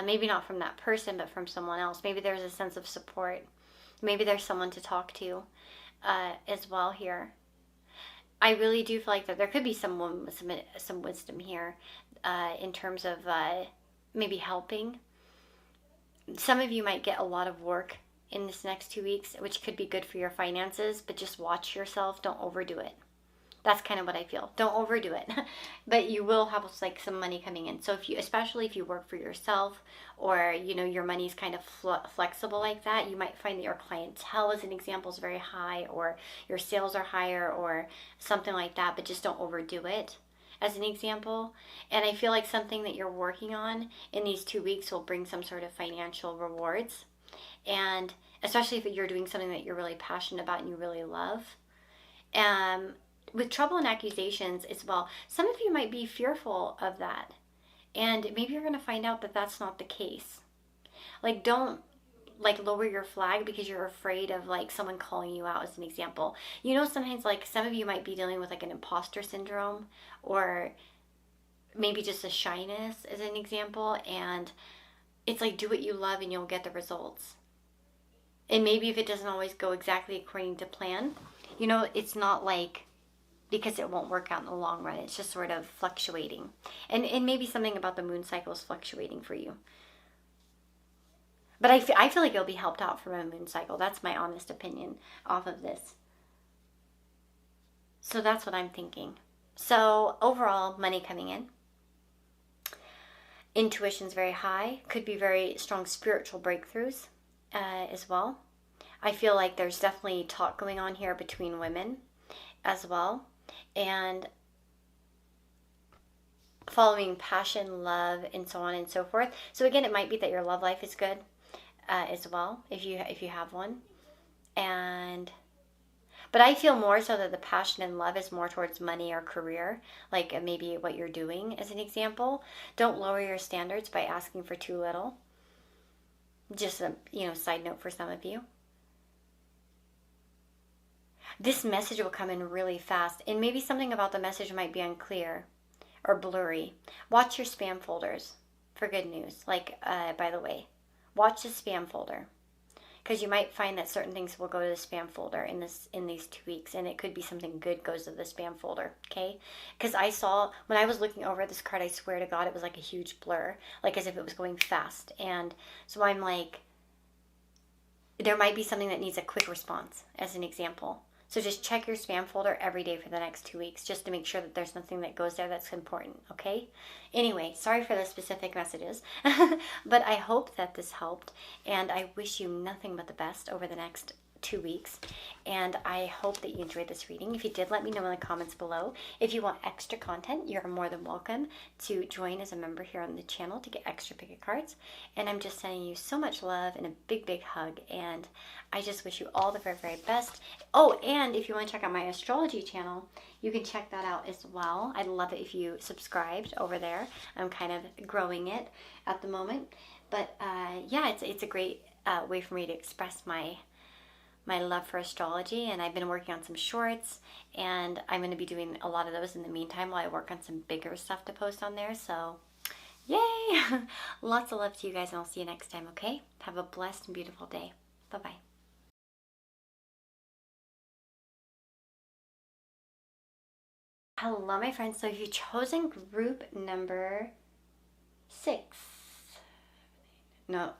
Maybe not from that person, but from someone else. Maybe there's a sense of support. Maybe there's someone to talk to as well here. I really do feel like that there could be someone with some wisdom here in terms of maybe helping. Some of you might get a lot of work in this next 2 weeks, which could be good for your finances, but just watch yourself. Don't overdo it. That's kind of what I feel. Don't overdo it. But you will have like some money coming in. So if you, especially if you work for yourself, or you know your money is kind of flexible like that, you might find that your clientele, as an example, is very high, or your sales are higher, or something like that. But just don't overdo it, as an example. And I feel like something that you're working on in these 2 weeks will bring some sort of financial rewards. And especially if you're doing something that you're really passionate about and you really love. With trouble and accusations as well, some of you might be fearful of that. And maybe you're going to find out that that's not the case. Like, don't like lower your flag because you're afraid of like someone calling you out, as an example. You know, sometimes like some of you might be dealing with like an imposter syndrome, or maybe just a shyness, as an example. And it's like, do what you love and you'll get the results. And maybe if it doesn't always go exactly according to plan, you know, it's not like because it won't work out in the long run. It's just sort of fluctuating. And maybe something about the moon cycle is fluctuating for you. But I feel like you'll be helped out from a moon cycle. That's my honest opinion off of this. So that's what I'm thinking. So overall, money coming in. Intuition's very high. Could be very strong spiritual breakthroughs as well. I feel like there's definitely talk going on here between women as well. And following passion, love, and so on and so forth. So again, it might be that your love life is good as well, if you have one. But I feel more so that the passion and love is more towards money or career, like maybe what you're doing, as an example. Don't lower your standards by asking for too little. Just a side note for some of you. This message will come in really fast, and maybe something about the message might be unclear or blurry. Watch your spam folders for good news. Like, by the way, watch the spam folder, because you might find that certain things will go to the spam folder in these 2 weeks, and it could be something good goes to the spam folder. Okay, because I saw when I was looking over this card, I swear to God, it was like a huge blur, like as if it was going fast. And so I'm like, there might be something that needs a quick response, as an example. So just check your spam folder every day for the next 2 weeks, just to make sure that there's nothing that goes there that's important, okay? Anyway, sorry for the specific messages, but I hope that this helped, and I wish you nothing but the best over the next 2 weeks, and I hope that you enjoyed this reading. If you did, let me know in the comments below. If you want extra content, you're more than welcome to join as a member here on the channel to get extra picket cards. And I'm just sending you so much love and a big, big hug, and I just wish you all the very, very best. Oh, and if you want to check out my astrology channel, you can check that out as well. I'd love it if you subscribed over there. I'm kind of growing it at the moment, but yeah, it's a great way for me to express my love for astrology, and I've been working on some shorts, and I'm going to be doing a lot of those in the meantime while I work on some bigger stuff to post on there. So yay! Lots of love to you guys, and I'll see you next time, okay? Have a blessed and beautiful day. Bye-bye. Hello, my friends. So you've chosen group number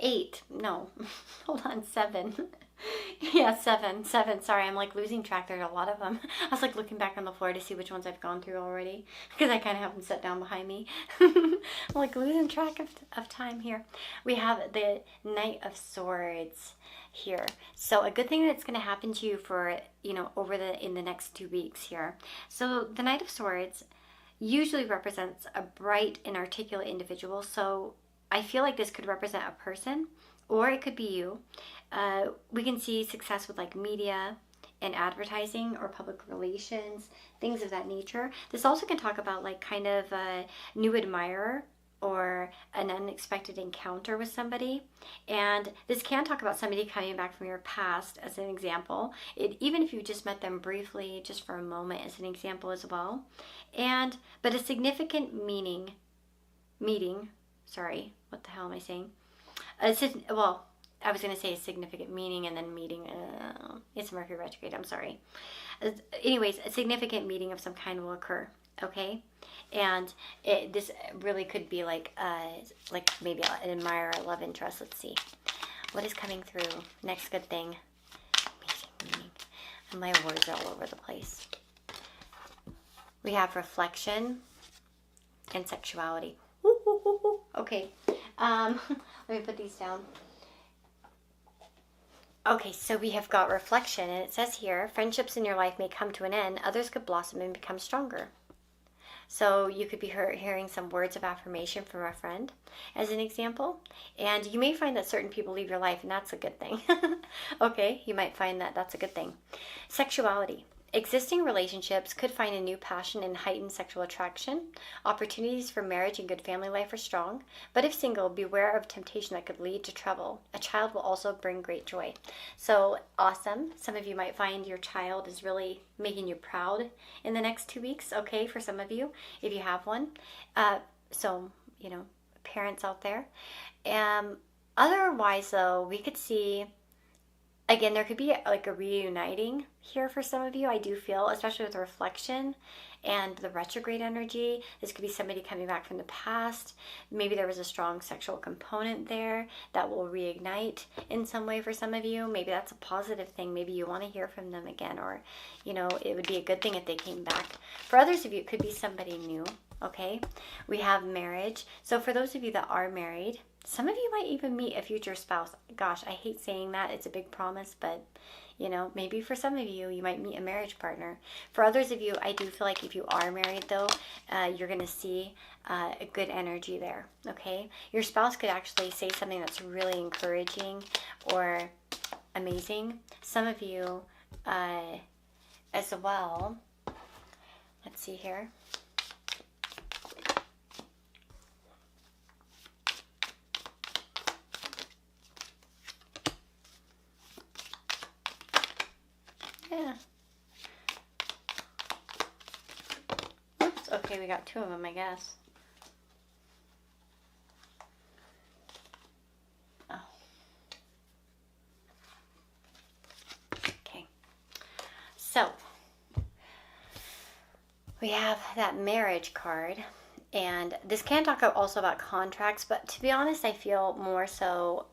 8. No, hold on, 7. Yeah, 7. Sorry, I'm like losing track. There's a lot of them. I was like looking back on the floor to see which ones I've gone through already, because I kind of have them set down behind me. I'm like losing track of time here. We have the Knight of Swords here. So a good thing that's going to happen to you for, in the next 2 weeks here. So the Knight of Swords usually represents a bright and articulate individual. So I feel like this could represent a person, or it could be you. We can see success with like media and advertising or public relations, things of that nature. This also can talk about like kind of a new admirer or an unexpected encounter with somebody. And this can talk about somebody coming back from your past, as an example. Even if you just met them briefly, just for a moment, as an example as well. But a significant meeting, sorry, what the hell am I saying? Well, I was going to say a significant meaning and then meeting. It's Mercury retrograde, I'm sorry. Anyways, a significant meeting of some kind will occur, okay? And this really could be like maybe an admirer, a love interest. Let's see. What is coming through? Next good thing. Amazing meaning. And my words are all over the place. We have reflection and sexuality. Okay, let me put these down. Okay, so we have got reflection, and it says here, friendships in your life may come to an end, others could blossom and become stronger. So you could be hearing some words of affirmation from a friend, as an example. And you may find that certain people leave your life, and that's a good thing. Okay, you might find that that's a good thing. Sexuality. Existing relationships could find a new passion and heightened sexual attraction. Opportunities for marriage and good family life are strong. But if single, beware of temptation that could lead to trouble. A child will also bring great joy. So awesome. Some of you might find your child is really making you proud in the next 2 weeks, okay, for some of you, if you have one. So, parents out there. Otherwise, though, we could see, again, there could be like a reuniting here for some of you. I do feel, especially with the reflection and the retrograde energy, this could be somebody coming back from the past. Maybe there was a strong sexual component there that will reignite in some way for some of you. Maybe that's a positive thing. Maybe you want to hear from them again, or, it would be a good thing if they came back. For others of you, it could be somebody new, okay? We have marriage. So for those of you that are married, some of you might even meet a future spouse. Gosh, I hate saying that. It's a big promise, but maybe for some of you, you might meet a marriage partner. For others of you, I do feel like if you are married, though, you're going to see a good energy there, okay? Your spouse could actually say something that's really encouraging or amazing. Some of you as well. Let's see here. Yeah. Oops, okay, we got 2 of them, I guess. Oh. Okay. So, we have that marriage card, and this can talk also about contracts, but to be honest, I feel more so,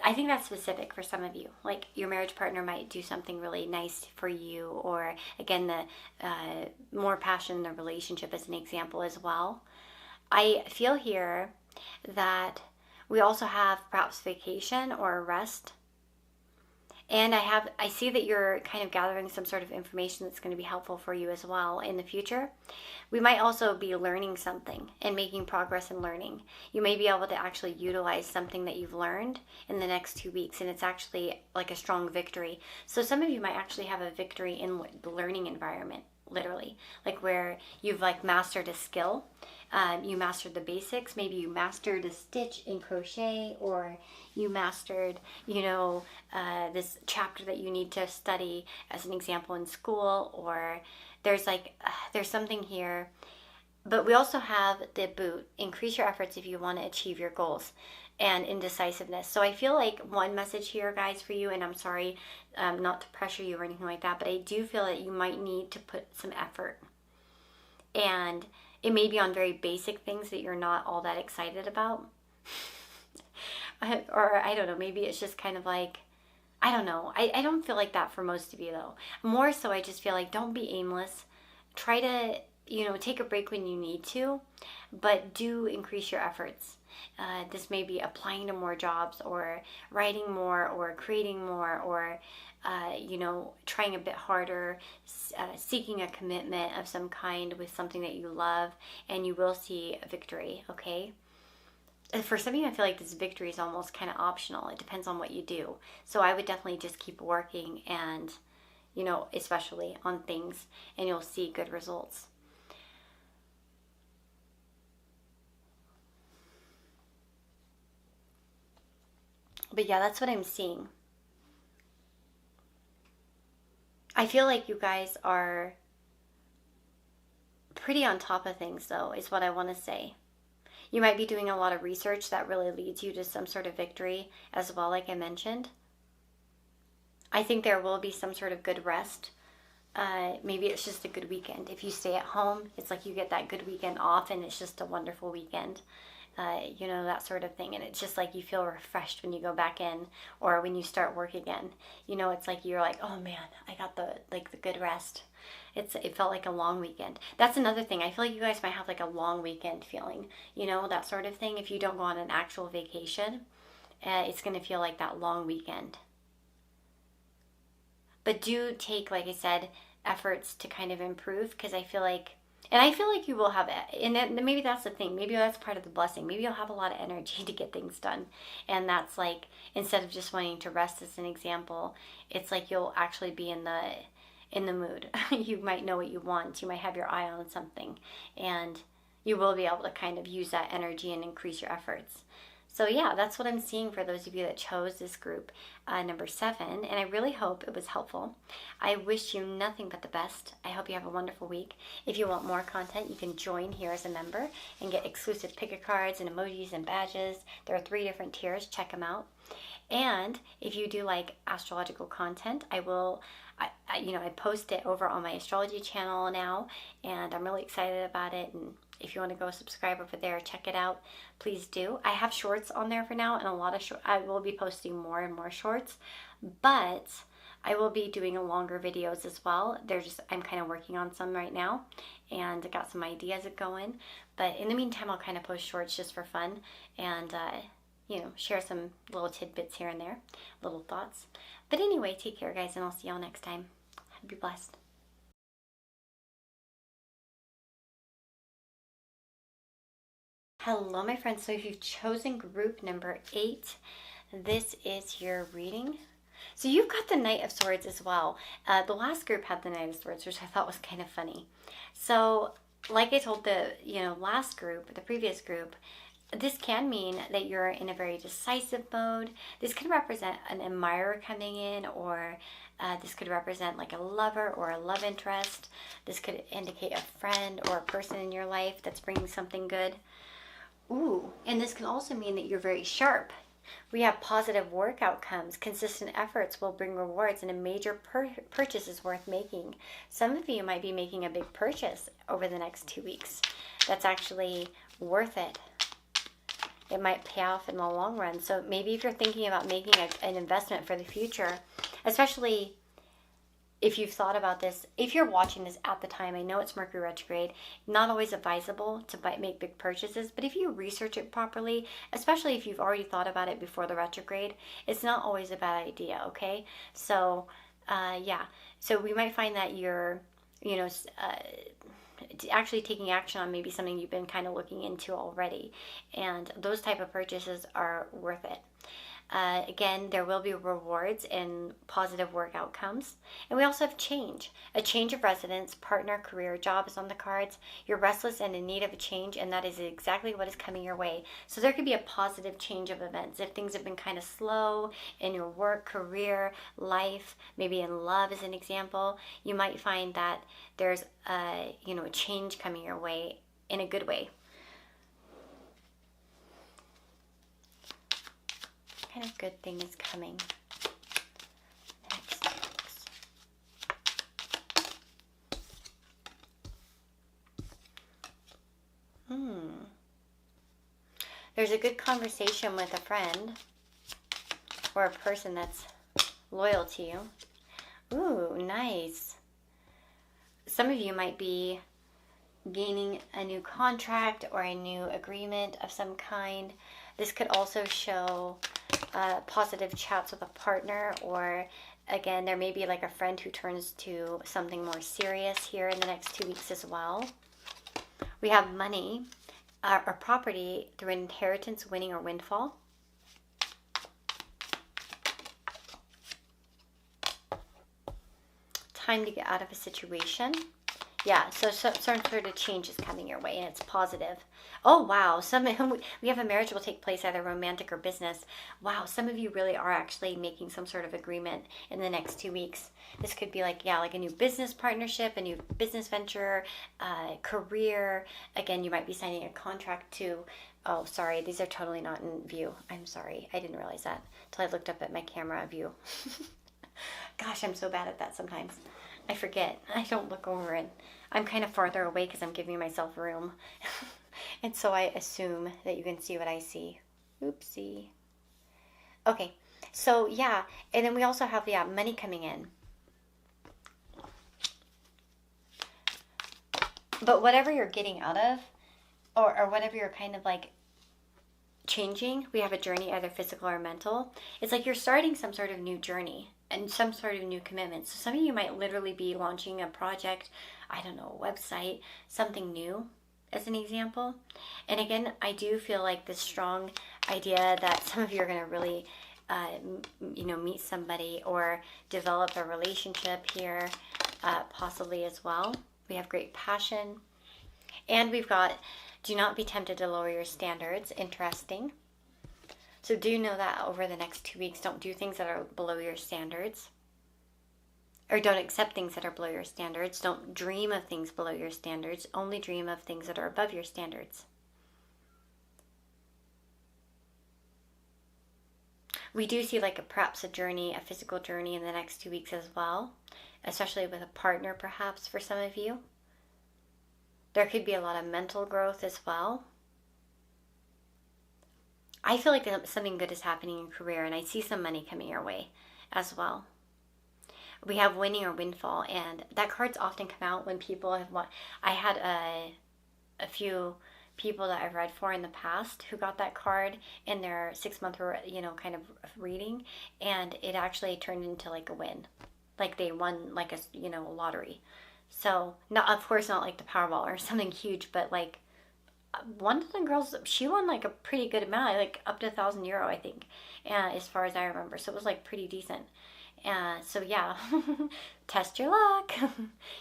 I think that's specific for some of you. Like your marriage partner might do something really nice for you, or again, the more passion in the relationship as an example as well. I feel here that we also have perhaps vacation or rest. And I see that you're kind of gathering some sort of information that's going to be helpful for you as well in the future. We might also be learning something and making progress in learning. You may be able to actually utilize something that you've learned in the next 2 weeks, and it's actually like a strong victory. So some of you might actually have a victory in the learning environment, literally, like where you've like mastered a skill. You mastered the basics. Maybe you mastered a stitch in crochet, or you mastered, this chapter that you need to study as an example in school, or there's something here. But we also have the boot. Increase your efforts if you want to achieve your goals, and indecisiveness. So I feel like one message here, guys, for you, and I'm sorry not to pressure you or anything like that, but I do feel that you might need to put some effort. And it may be on very basic things that you're not all that excited about. Or I don't know, maybe it's just kind of like, I don't know. I don't feel like that for most of you, though. More so, I just feel like don't be aimless. Try to, take a break when you need to, but do increase your efforts. This may be applying to more jobs, or writing more, or creating more, or trying a bit harder, seeking a commitment of some kind with something that you love, and you will see a victory, okay? For some of you, I feel like this victory is almost kind of optional. It depends on what you do. So I would definitely just keep working and, especially on things, and you'll see good results. But yeah, that's what I'm seeing. I feel like you guys are pretty on top of things, though, is what I want to say. You might be doing a lot of research that really leads you to some sort of victory as well, like I mentioned. I think there will be some sort of good rest. Maybe it's just a good weekend. If you stay at home, it's like you get that good weekend off, and it's just a wonderful weekend. That sort of thing. And it's just like you feel refreshed when you go back in, or when you start work again. It's like you're like, oh man, I got the good rest. It felt like a long weekend. That's another thing. I feel like you guys might have like a long weekend feeling, you know, that sort of thing. If you don't go on an actual vacation, it's going to feel like that long weekend. But do take, like I said, efforts to kind of improve, because I feel like, and I feel like you will have it. And maybe that's the thing. Maybe that's part of the blessing. Maybe you'll have a lot of energy to get things done. And that's like, instead of just wanting to rest as an example, it's like you'll actually be in the mood. You might know what you want. You might have your eye on something. And you will be able to kind of use that energy and increase your efforts. So yeah, that's what I'm seeing for those of you that chose this group, number 7, and I really hope it was helpful. I wish you nothing but the best. I hope you have a wonderful week. If you want more content, you can join here as a member and get exclusive pick-a cards and emojis and badges. There are 3 different tiers. Check them out. And if you do like astrological content, I post it over on my astrology channel now, and I'm really excited about it. And if you want to go subscribe over there, check it out, please do. I have shorts on there for now, and a lot of I will be posting more and more shorts, but I will be doing longer videos as well. I'm kind of working on some right now, and I got some ideas going. But in the meantime, I'll kind of post shorts just for fun, and share some little tidbits here and there, little thoughts. But anyway, take care, guys, and I'll see y'all next time. Be blessed. Hello, my friends. So if you've chosen group number 8, this is your reading. So you've got the Knight of Swords as well. The last group had the Knight of Swords, which I thought was kind of funny. So like I told the last group, the previous group, this can mean that you're in a very decisive mode. This could represent an admirer coming in, or this could represent like a lover or a love interest. This could indicate a friend or a person in your life that's bringing something good. Ooh, and this can also mean that you're very sharp. We have positive work outcomes. Consistent efforts will bring rewards, and a major purchase is worth making. Some of you might be making a big purchase over the next 2 weeks. That's actually worth it. It might pay off in the long run. So maybe if you're thinking about making an investment for the future, especially if you've thought about this, if you're watching this at the time, I know it's Mercury retrograde, not always advisable to make big purchases, but if you research it properly, especially if you've already thought about it before the retrograde, it's not always a bad idea, okay? So, so we might find that you're, actually taking action on maybe something you've been kind of looking into already, and those type of purchases are worth it. Again, there will be rewards and positive work outcomes. And we also have change. A change of residence, partner, career, job is on the cards. You're restless and in need of a change, and that is exactly what is coming your way. So there could be a positive change of events. If things have been kind of slow in your work, career, life, maybe in love as an example, you might find that there's a change coming your way in a good way. What kind of good thing is coming next? There's a good conversation with a friend or a person that's loyal to you. Ooh, nice. Some of you might be gaining a new contract or a new agreement of some kind. This could also show positive chats with a partner, or again, there may be like a friend who turns to something more serious here in the next 2 weeks as well. We have money or property through an inheritance, winning, or windfall. Time to get out of a situation. Yeah, so some sort of change is coming your way, and it's positive. Oh, wow. We have a marriage will take place, either romantic or business. Wow, some of you really are actually making some sort of agreement in the next 2 weeks. This could be like a new business partnership, a new business venture, career. Again, you might be signing a contract to, oh, sorry, these are totally not in view. I'm sorry. I didn't realize that until I looked up at my camera view. Gosh, I'm so bad at that sometimes. I forget. I don't look over it. I'm kind of farther away because I'm giving myself room. And so I assume that you can see what I see. Oopsie. Okay. So, yeah. And then we also have, money coming in. But whatever you're getting out of, or whatever you're kind of like changing, we have a journey, either physical or mental. It's like you're starting some sort of new journey and some sort of new commitment. So some of you might literally be launching a project, I don't know, a website, something new as an example. And again, I do feel like this strong idea that some of you are going to really meet somebody or develop a relationship here, possibly as well. We have great passion. And we've got, do not be tempted to lower your standards. Interesting. So do know that over the next 2 weeks, don't do things that are below your standards. Or don't accept things that are below your standards. Don't dream of things below your standards. Only dream of things that are above your standards. We do see like perhaps a journey, a physical journey in the next 2 weeks as well, especially with a partner perhaps for some of you. There could be a lot of mental growth as well. I feel like something good is happening in career, and I see some money coming your way as well. We have winning or windfall, and that card's often come out when people have won. I had a few people that I've read for in the past who got that card in their 6-month, kind of reading, and it actually turned into like a win, like they won like a lottery. So not, of course, not like the Powerball or something huge, but like one of the girls, she won like a pretty good amount, like up to €1,000, I think, as far as I remember. So it was like pretty decent. So yeah, test your luck.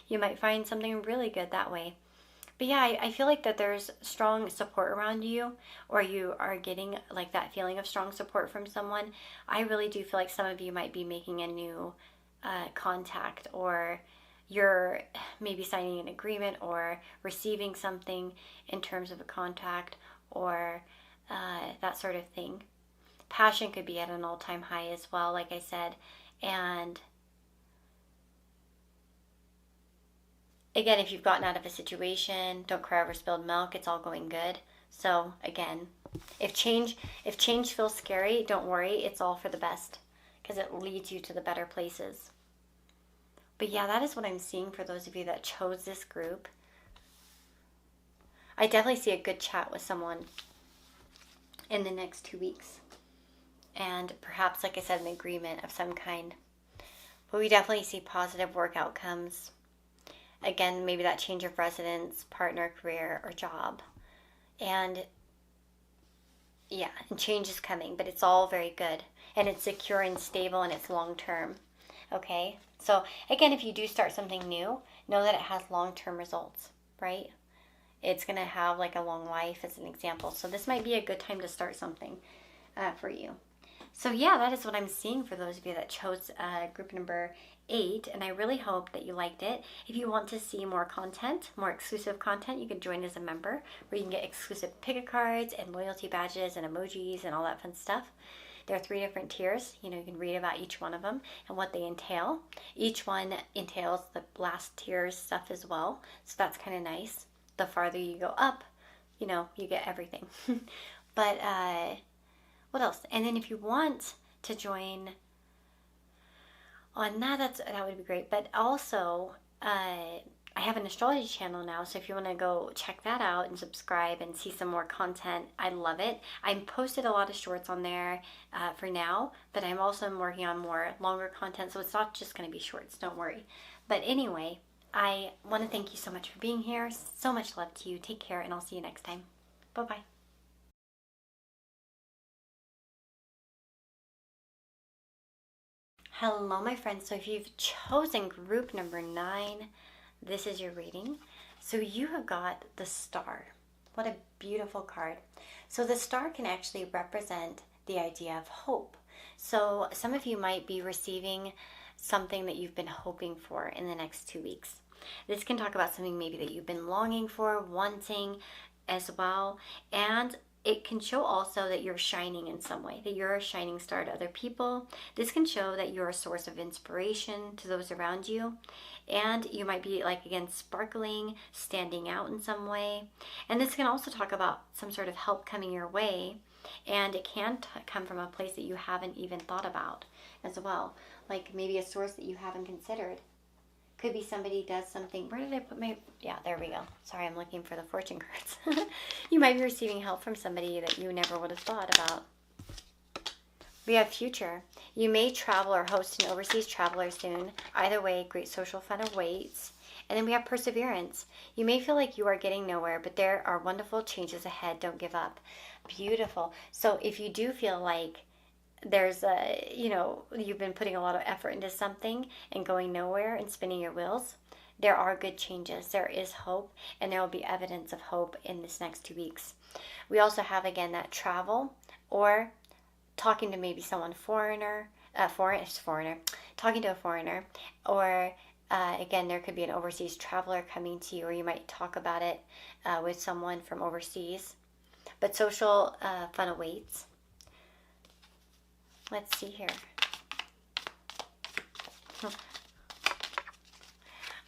You might find something really good that way. But yeah, I feel like that there's strong support around you, or you are getting like that feeling of strong support from someone. I really do feel like some of you might be making a new contact, or you're maybe signing an agreement or receiving something in terms of a contact, or that sort of thing. Passion could be at an all-time high as well, like I said. And again, if you've gotten out of a situation, don't cry over spilled milk. It's all going good. So again, if change feels scary, don't worry. It's all for the best, because it leads you to the better places. But yeah, that is what I'm seeing for those of you that chose this group. I definitely see a good chat with someone in the next 2 weeks. And perhaps, like I said, an agreement of some kind. But we definitely see positive work outcomes. Again, maybe that change of residence, partner, career, or job. And yeah, and change is coming, but it's all very good. And it's secure and stable, and it's long term. Okay? So again, if you do start something new, know that it has long-term results, right? It's going to have like a long life as an example. So this might be a good time to start something for you. So yeah, that is what I'm seeing for those of you that chose group number 8, and I really hope that you liked it. If you want to see more content, more exclusive content, you can join as a member, where you can get exclusive pick-a cards and loyalty badges and emojis and all that fun stuff. There are 3 different tiers. You can read about each one of them and what they entail. Each one entails the last tier's stuff as well, so that's kind of nice. The farther you go up, you get everything. But what else? And then if you want to join on that would be great. But also, I have an astrology channel now, so if you want to go check that out and subscribe and see some more content, I love it. I posted a lot of shorts on there for now, but I'm also working on more longer content, so it's not just going to be shorts, don't worry. But anyway, I want to thank you so much for being here. So much love to you. Take care, and I'll see you next time. Bye-bye. Hello, my friends. So if you've chosen group number 9, this is your reading. So you have got the star. What a beautiful card. So the star can actually represent the idea of hope. So some of you might be receiving something that you've been hoping for in the next 2 weeks. This can talk about something maybe that you've been longing for, wanting as well. And it can show also that you're shining in some way, that you're a shining star to other people. This can show that you're a source of inspiration to those around you. And you might be, like, again, sparkling, standing out in some way. And this can also talk about some sort of help coming your way. And it can come from a place that you haven't even thought about as well. Like maybe a source that you haven't considered. Could be somebody does something. Where did I put my... Yeah, there we go. Sorry, I'm looking for the fortune cards. You might be receiving help from somebody that you never would have thought about. We have future. You may travel or host an overseas traveler soon. Either way, great social fun awaits. And then we have perseverance. You may feel like you are getting nowhere, but there are wonderful changes ahead. Don't give up. Beautiful. So if you do feel like there's a, you've been putting a lot of effort into something and going nowhere and spinning your wheels, there are good changes. There is hope, and there will be evidence of hope in this next 2 weeks. We also have, again, that travel or talking to maybe someone foreigner, talking to a foreigner, or again, there could be an overseas traveler coming to you, or you might talk about it with someone from overseas. But social fun awaits. Let's see here.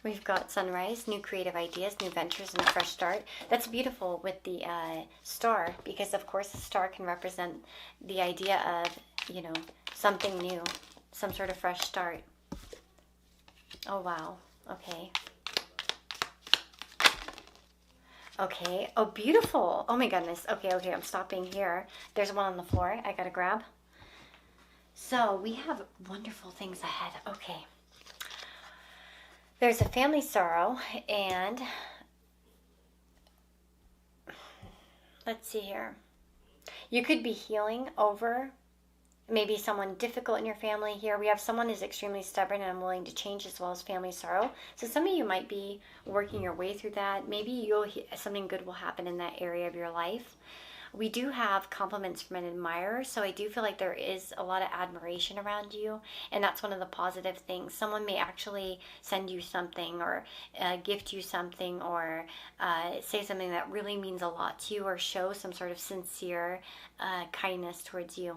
We've got sunrise, new creative ideas, new ventures, and a fresh start. That's beautiful with the star, because of course the star can represent the idea of, something new, some sort of fresh start. Oh, wow. Okay. Okay. Oh, beautiful. Oh my goodness. Okay, I'm stopping here. There's one on the floor I gotta grab. So we have wonderful things ahead. Okay. There's a family sorrow, and let's see here. You could be healing over maybe someone difficult in your family here. We have someone who's extremely stubborn and unwilling to change, as well as family sorrow. So some of you might be working your way through that. Maybe something good will happen in that area of your life. We do have compliments from an admirer, so I do feel like there is a lot of admiration around you, and that's one of the positive things. Someone may actually send you something, or gift you something, or say something that really means a lot to you, or show some sort of sincere kindness towards you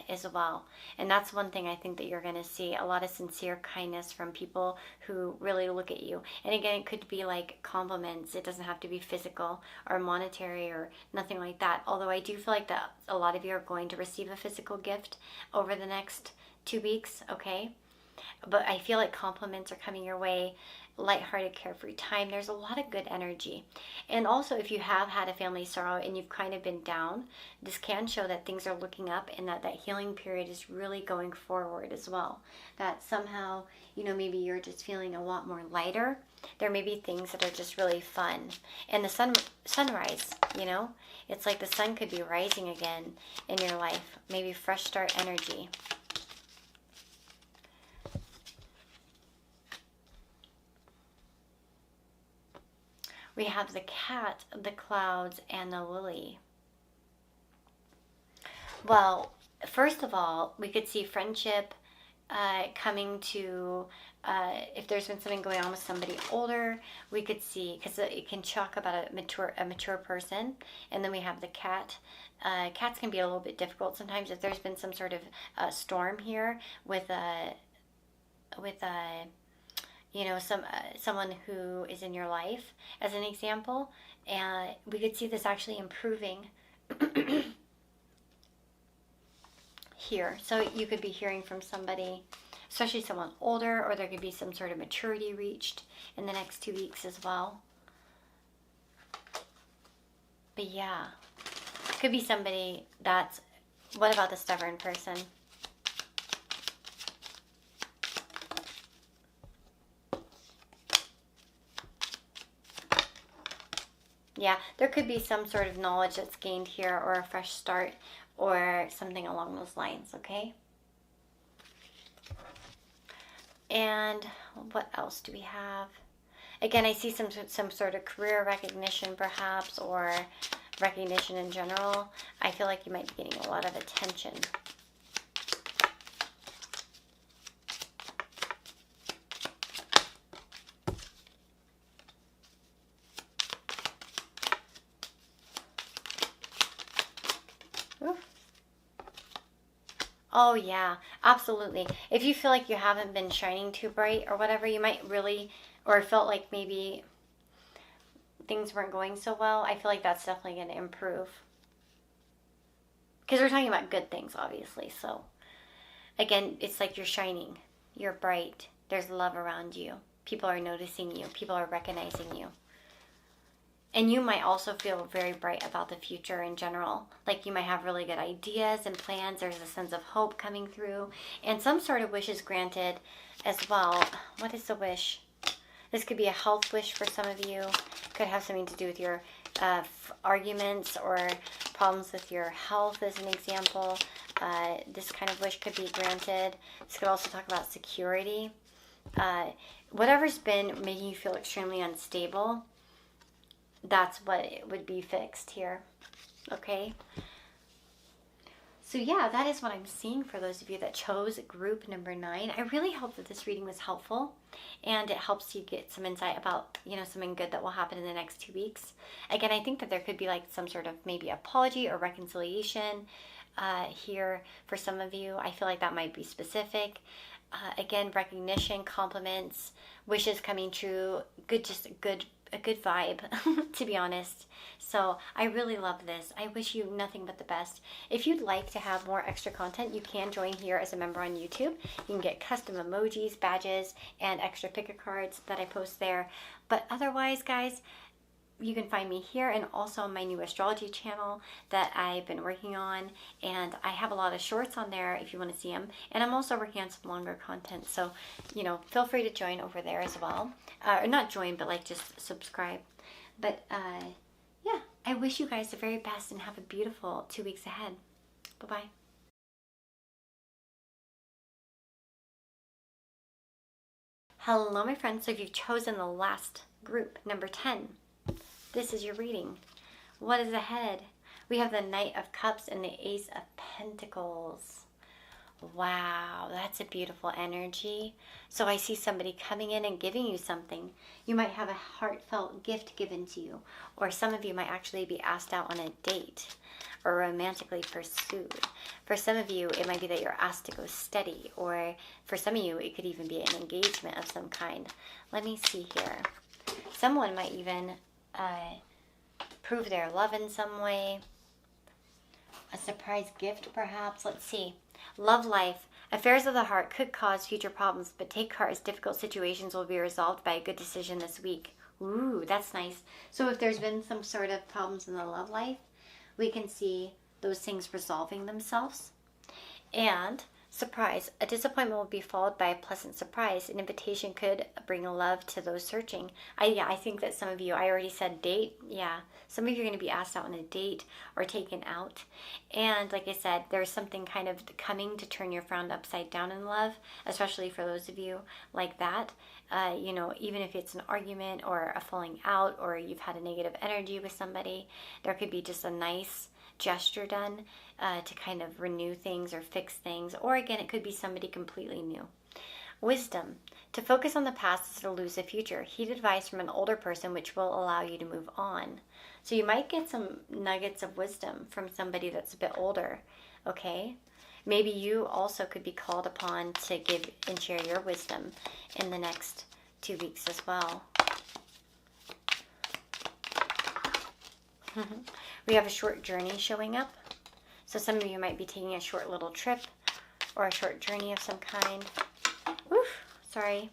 as well. And that's one thing I think that you're going to see, a lot of sincere kindness from people who really look at you. And again, it could be like compliments. It doesn't have to be physical or monetary or nothing like that. Although I do feel like that a lot of you are going to receive a physical gift over the next 2 weeks, okay? But I feel like compliments are coming your way, lighthearted, carefree time. There's a lot of good energy. And also, if you have had a family sorrow and you've kind of been down, this can show that things are looking up, and that healing period is really going forward as well. That somehow, maybe you're just feeling a lot more lighter. There may be things that are just really fun. And the sunrise, it's like the sun could be rising again in your life. Maybe fresh start energy. We have the cat, the clouds, and the lily. Well, first of all, we could see friendship coming to, if there's been something going on with somebody older, we could see, because it can talk about a mature person. And then we have the cat. Cats can be a little bit difficult sometimes if there's been some sort of storm here with someone who is in your life, as an example. And we could see this actually improving here. So you could be hearing from somebody, especially someone older, or there could be some sort of maturity reached in the next 2 weeks as well. But yeah, could be somebody that's... What about the stubborn person? Yeah, there could be some sort of knowledge that's gained here, or a fresh start, or something along those lines, okay? And what else do we have? Again, I see some sort of career recognition, perhaps, or recognition in general. I feel like you might be getting a lot of attention. Oh yeah, absolutely. If you feel like you haven't been shining too bright or whatever, you might really, or felt like maybe things weren't going so well, I feel like that's definitely going to improve. Because we're talking about good things, obviously. So again, it's like you're shining, you're bright, there's love around you, People are noticing you. People are recognizing you. And you might also feel very bright about the future in general. Like you might have really good ideas and plans. There's a sense of hope coming through. And some sort of wish is granted as well. What is the wish? This could be a health wish for some of you. Could have something to do with your arguments or problems with your health as an example. This kind of wish could be granted. This could also talk about security. Whatever's been making you feel extremely unstable, that's what it would be fixed here. Okay? So yeah, that is what I'm seeing for those of you that chose group number 9. I really hope that this reading was helpful and it helps you get some insight about, something good that will happen in the next 2 weeks. Again, I think that there could be like some sort of maybe apology or reconciliation here for some of you. I feel like that might be specific. Again, recognition, compliments, wishes coming true, a good vibe, to be honest. So I really love this. I wish you nothing but the best. If you'd like to have more extra content, you can join here as a member on YouTube. You can get custom emojis, badges, and extra picker cards that I post there. But otherwise, guys, you can find me here and also on my new astrology channel that I've been working on. And I have a lot of shorts on there if you want to see them. And I'm also working on some longer content. So, feel free to join over there as well. Or not join, but like just subscribe. But yeah, I wish you guys the very best and have a beautiful 2 weeks ahead. Bye-bye. Hello, my friends. So if you've chosen the last group, number 10, this is your reading. What is ahead? We have the Knight of Cups and the Ace of Pentacles. Wow, that's a beautiful energy. So I see somebody coming in and giving you something. You might have a heartfelt gift given to you, or some of you might actually be asked out on a date or romantically pursued. For some of you, it might be that you're asked to go steady, or for some of you, it could even be an engagement of some kind. Let me see here. Someone might even prove their love in some way. A surprise gift, perhaps. Let's see. Love life. Affairs of the heart could cause future problems, but take heart as difficult situations will be resolved by a good decision this week. Ooh, that's nice. So if there's been some sort of problems in the love life, we can see those things resolving themselves. And surprise. A disappointment will be followed by a pleasant surprise. An invitation could bring love to those searching. I think that some of you, I already said date. Yeah, some of you are going to be asked out on a date or taken out. And like I said, there's something kind of coming to turn your frown upside down in love, especially for those of you like that. Even if it's an argument or a falling out, or you've had a negative energy with somebody, there could be just a nice gesture done to kind of renew things or fix things. Or again, it could be somebody completely new. Wisdom. To focus on the past is to lose the future. Heed advice from an older person which will allow you to move on. So you might get some nuggets of wisdom from somebody that's a bit older. Okay? Maybe you also could be called upon to give and share your wisdom in the next 2 weeks as well. We have a short journey showing up. So some of you might be taking a short little trip or a short journey of some kind. Oof, sorry.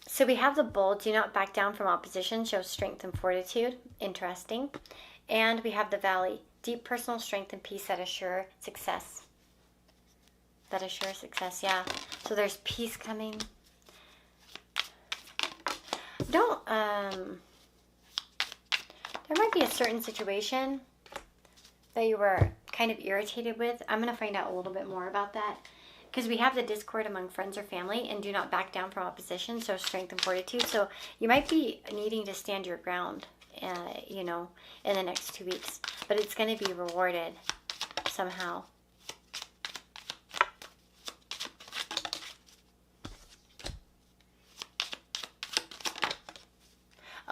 So we have the Bull. Do not back down from opposition. Show strength and fortitude. Interesting. And we have the Valley. Deep personal strength and peace that assure success. That assures success, yeah. So there's peace coming. There might be a certain situation that you were kind of irritated with. I'm going to find out a little bit more about that. Because we have the discord among friends or family, and do not back down from opposition, so strength and fortitude. So you might be needing to stand your ground, in the next 2 weeks. But it's going to be rewarded somehow.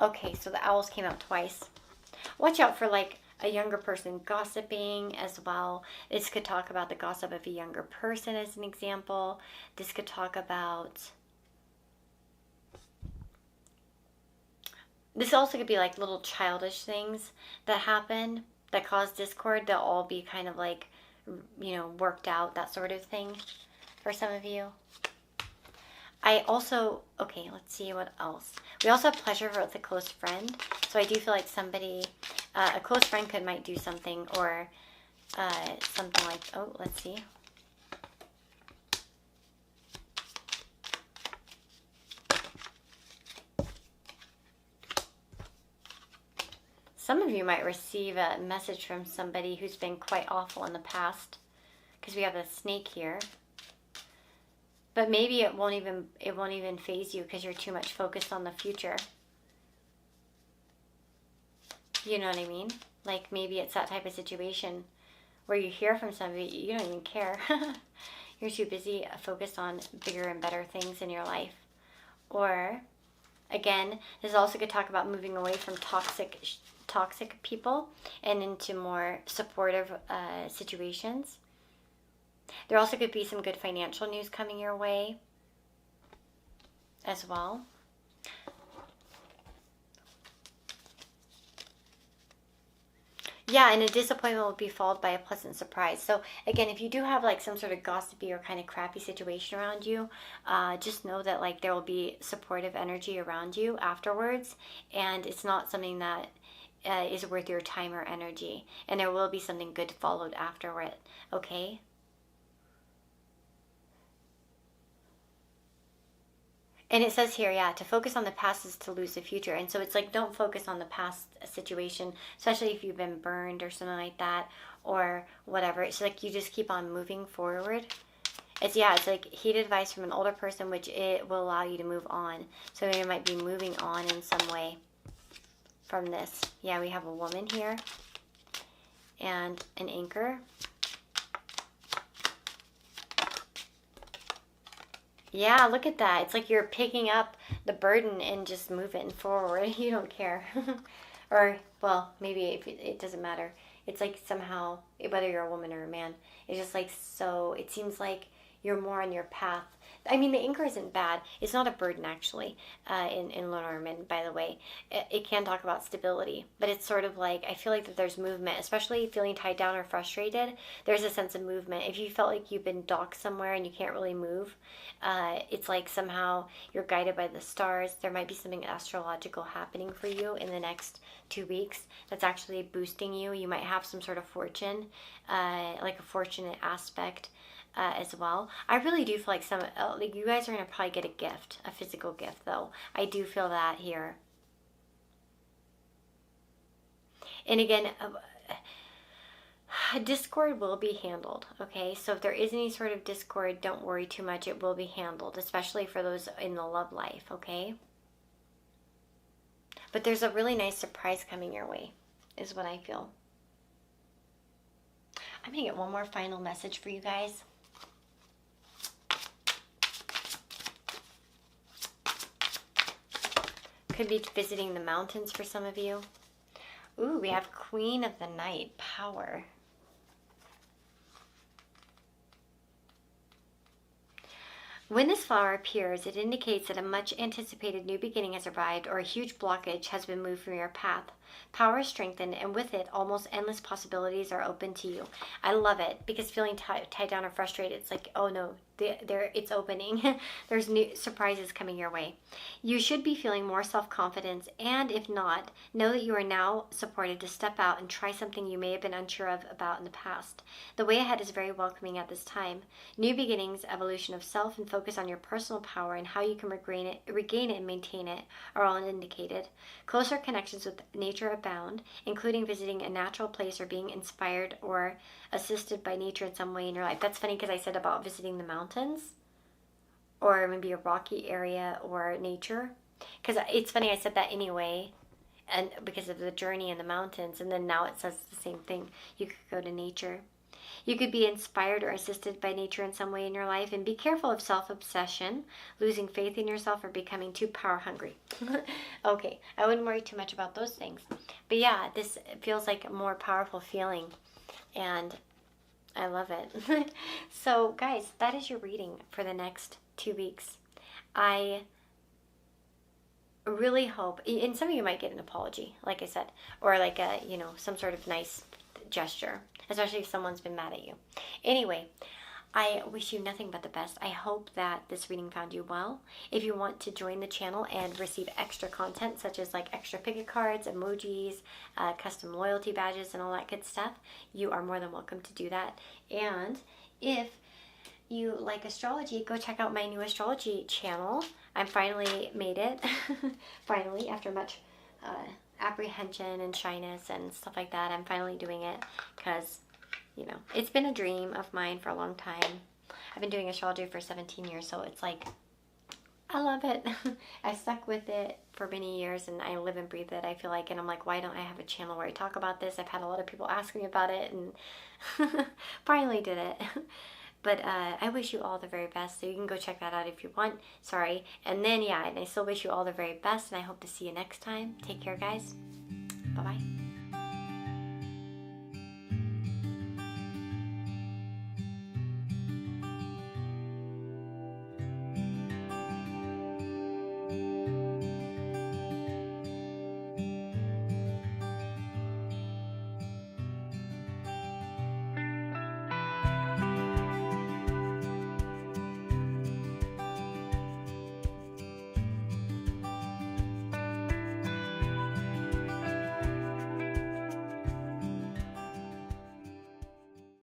Okay, so the owls came out twice. Watch out for like a younger person gossiping as well. This could talk about the gossip of a younger person as an example. This could talk about... This also could be like little childish things that happen that cause discord, they'll all be kind of like, worked out, that sort of thing for some of you. Okay, let's see what else. We also have pleasure with a close friend. So I do feel like somebody, a close friend might do something, or something like, let's see. Some of you might receive a message from somebody who's been quite awful in the past, because we have a snake here. But maybe it won't even faze you because you're too much focused on the future. You know what I mean? Like maybe it's that type of situation where you hear from somebody, you don't even care. You're too busy focused on bigger and better things in your life. Or, again, this is also good talk about moving away from toxic people and into more supportive situations. There also could be some good financial news coming your way as well. Yeah, and a disappointment will be followed by a pleasant surprise. So again, if you do have like some sort of gossipy or kind of crappy situation around you, just know that like there will be supportive energy around you afterwards, and it's not something that is worth your time or energy, and there will be something good followed after it. Okay. And it says here, yeah, to focus on the past is to lose the future. And so it's like, don't focus on the past situation, especially if you've been burned or something like that, or whatever. It's like you just keep on moving forward. It's like heed advice from an older person, which it will allow you to move on. So you might be moving on in some way from this. Yeah, we have a woman here and an anchor. Yeah, look at that. It's like you're picking up the burden and just moving forward. You don't care. Or, well, maybe it doesn't matter. It's like somehow, whether you're a woman or a man, it's just like so, it seems like you're more on your path. I mean, the anchor isn't bad. It's not a burden, actually, in Lenormand, by the way. It can talk about stability, but it's sort of like, I feel like that there's movement, especially feeling tied down or frustrated. There's a sense of movement. If you felt like you've been docked somewhere and you can't really move, it's like somehow you're guided by the stars. There might be something astrological happening for you in the next 2 weeks that's actually boosting you. You might have some sort of fortune, like a fortunate aspect. As well. I really do feel like like you guys are going to probably get a gift, a physical gift though. I do feel that here. And again, discord will be handled, okay? So if there is any sort of discord, don't worry too much. It will be handled, especially for those in the love life, okay? But there's a really nice surprise coming your way, is what I feel. I'm going to get one more final message for you guys. Could be visiting the mountains for some of you. Ooh, we have Queen of the Night, power. When this flower appears, it indicates that a much anticipated new beginning has arrived, or a huge blockage has been moved from your path. Power is strengthened, and with it, almost endless possibilities are open to you. I love it, because feeling tied down or frustrated, it's like, oh no, it's opening. There's new surprises coming your way. You should be feeling more self-confidence, and if not, know that you are now supported to step out and try something you may have been unsure about in the past. The way ahead is very welcoming at this time. New beginnings, evolution of self, and focus on your personal power and how you can regain it and maintain it are all indicated. Closer connections with nature abound, including visiting a natural place or being inspired or assisted by nature in some way in your life. That's funny because I said about visiting the mountains or maybe a rocky area or nature. Because it's funny, I said that anyway, and because of the journey in the mountains, and then now it says the same thing. You could go to nature. You could be inspired or assisted by nature in some way in your life, and be careful of self-obsession, losing faith in yourself, or becoming too power hungry. Okay, I wouldn't worry too much about those things. But yeah, this feels like a more powerful feeling, and I love it. So guys, that is your reading for the next 2 weeks. I really hope, and some of you might get an apology, like I said, or like a, some sort of nice gesture, especially if someone's been mad at you. Anyway, I wish you nothing but the best. I hope that this reading found you well. If you want to join the channel and receive extra content, such as like extra picket cards, emojis, custom loyalty badges, and all that good stuff, you are more than welcome to do that. And if you like astrology, go check out my new astrology channel. I finally made it. Finally, after much apprehension and shyness and stuff like that, I'm finally doing it because, you know, it's been a dream of mine for a long time. I've been doing astrology for 17 years, so it's like, I love it. I stuck with it for many years, and I live and breathe it, I feel like, and I'm like, why don't I have a channel where I talk about this? I've had a lot of people ask me about it, and finally did it. But I wish you all the very best, so you can go check that out if you want. Sorry. And then, yeah, and I still wish you all the very best, and I hope to see you next time. Take care, guys. Bye-bye.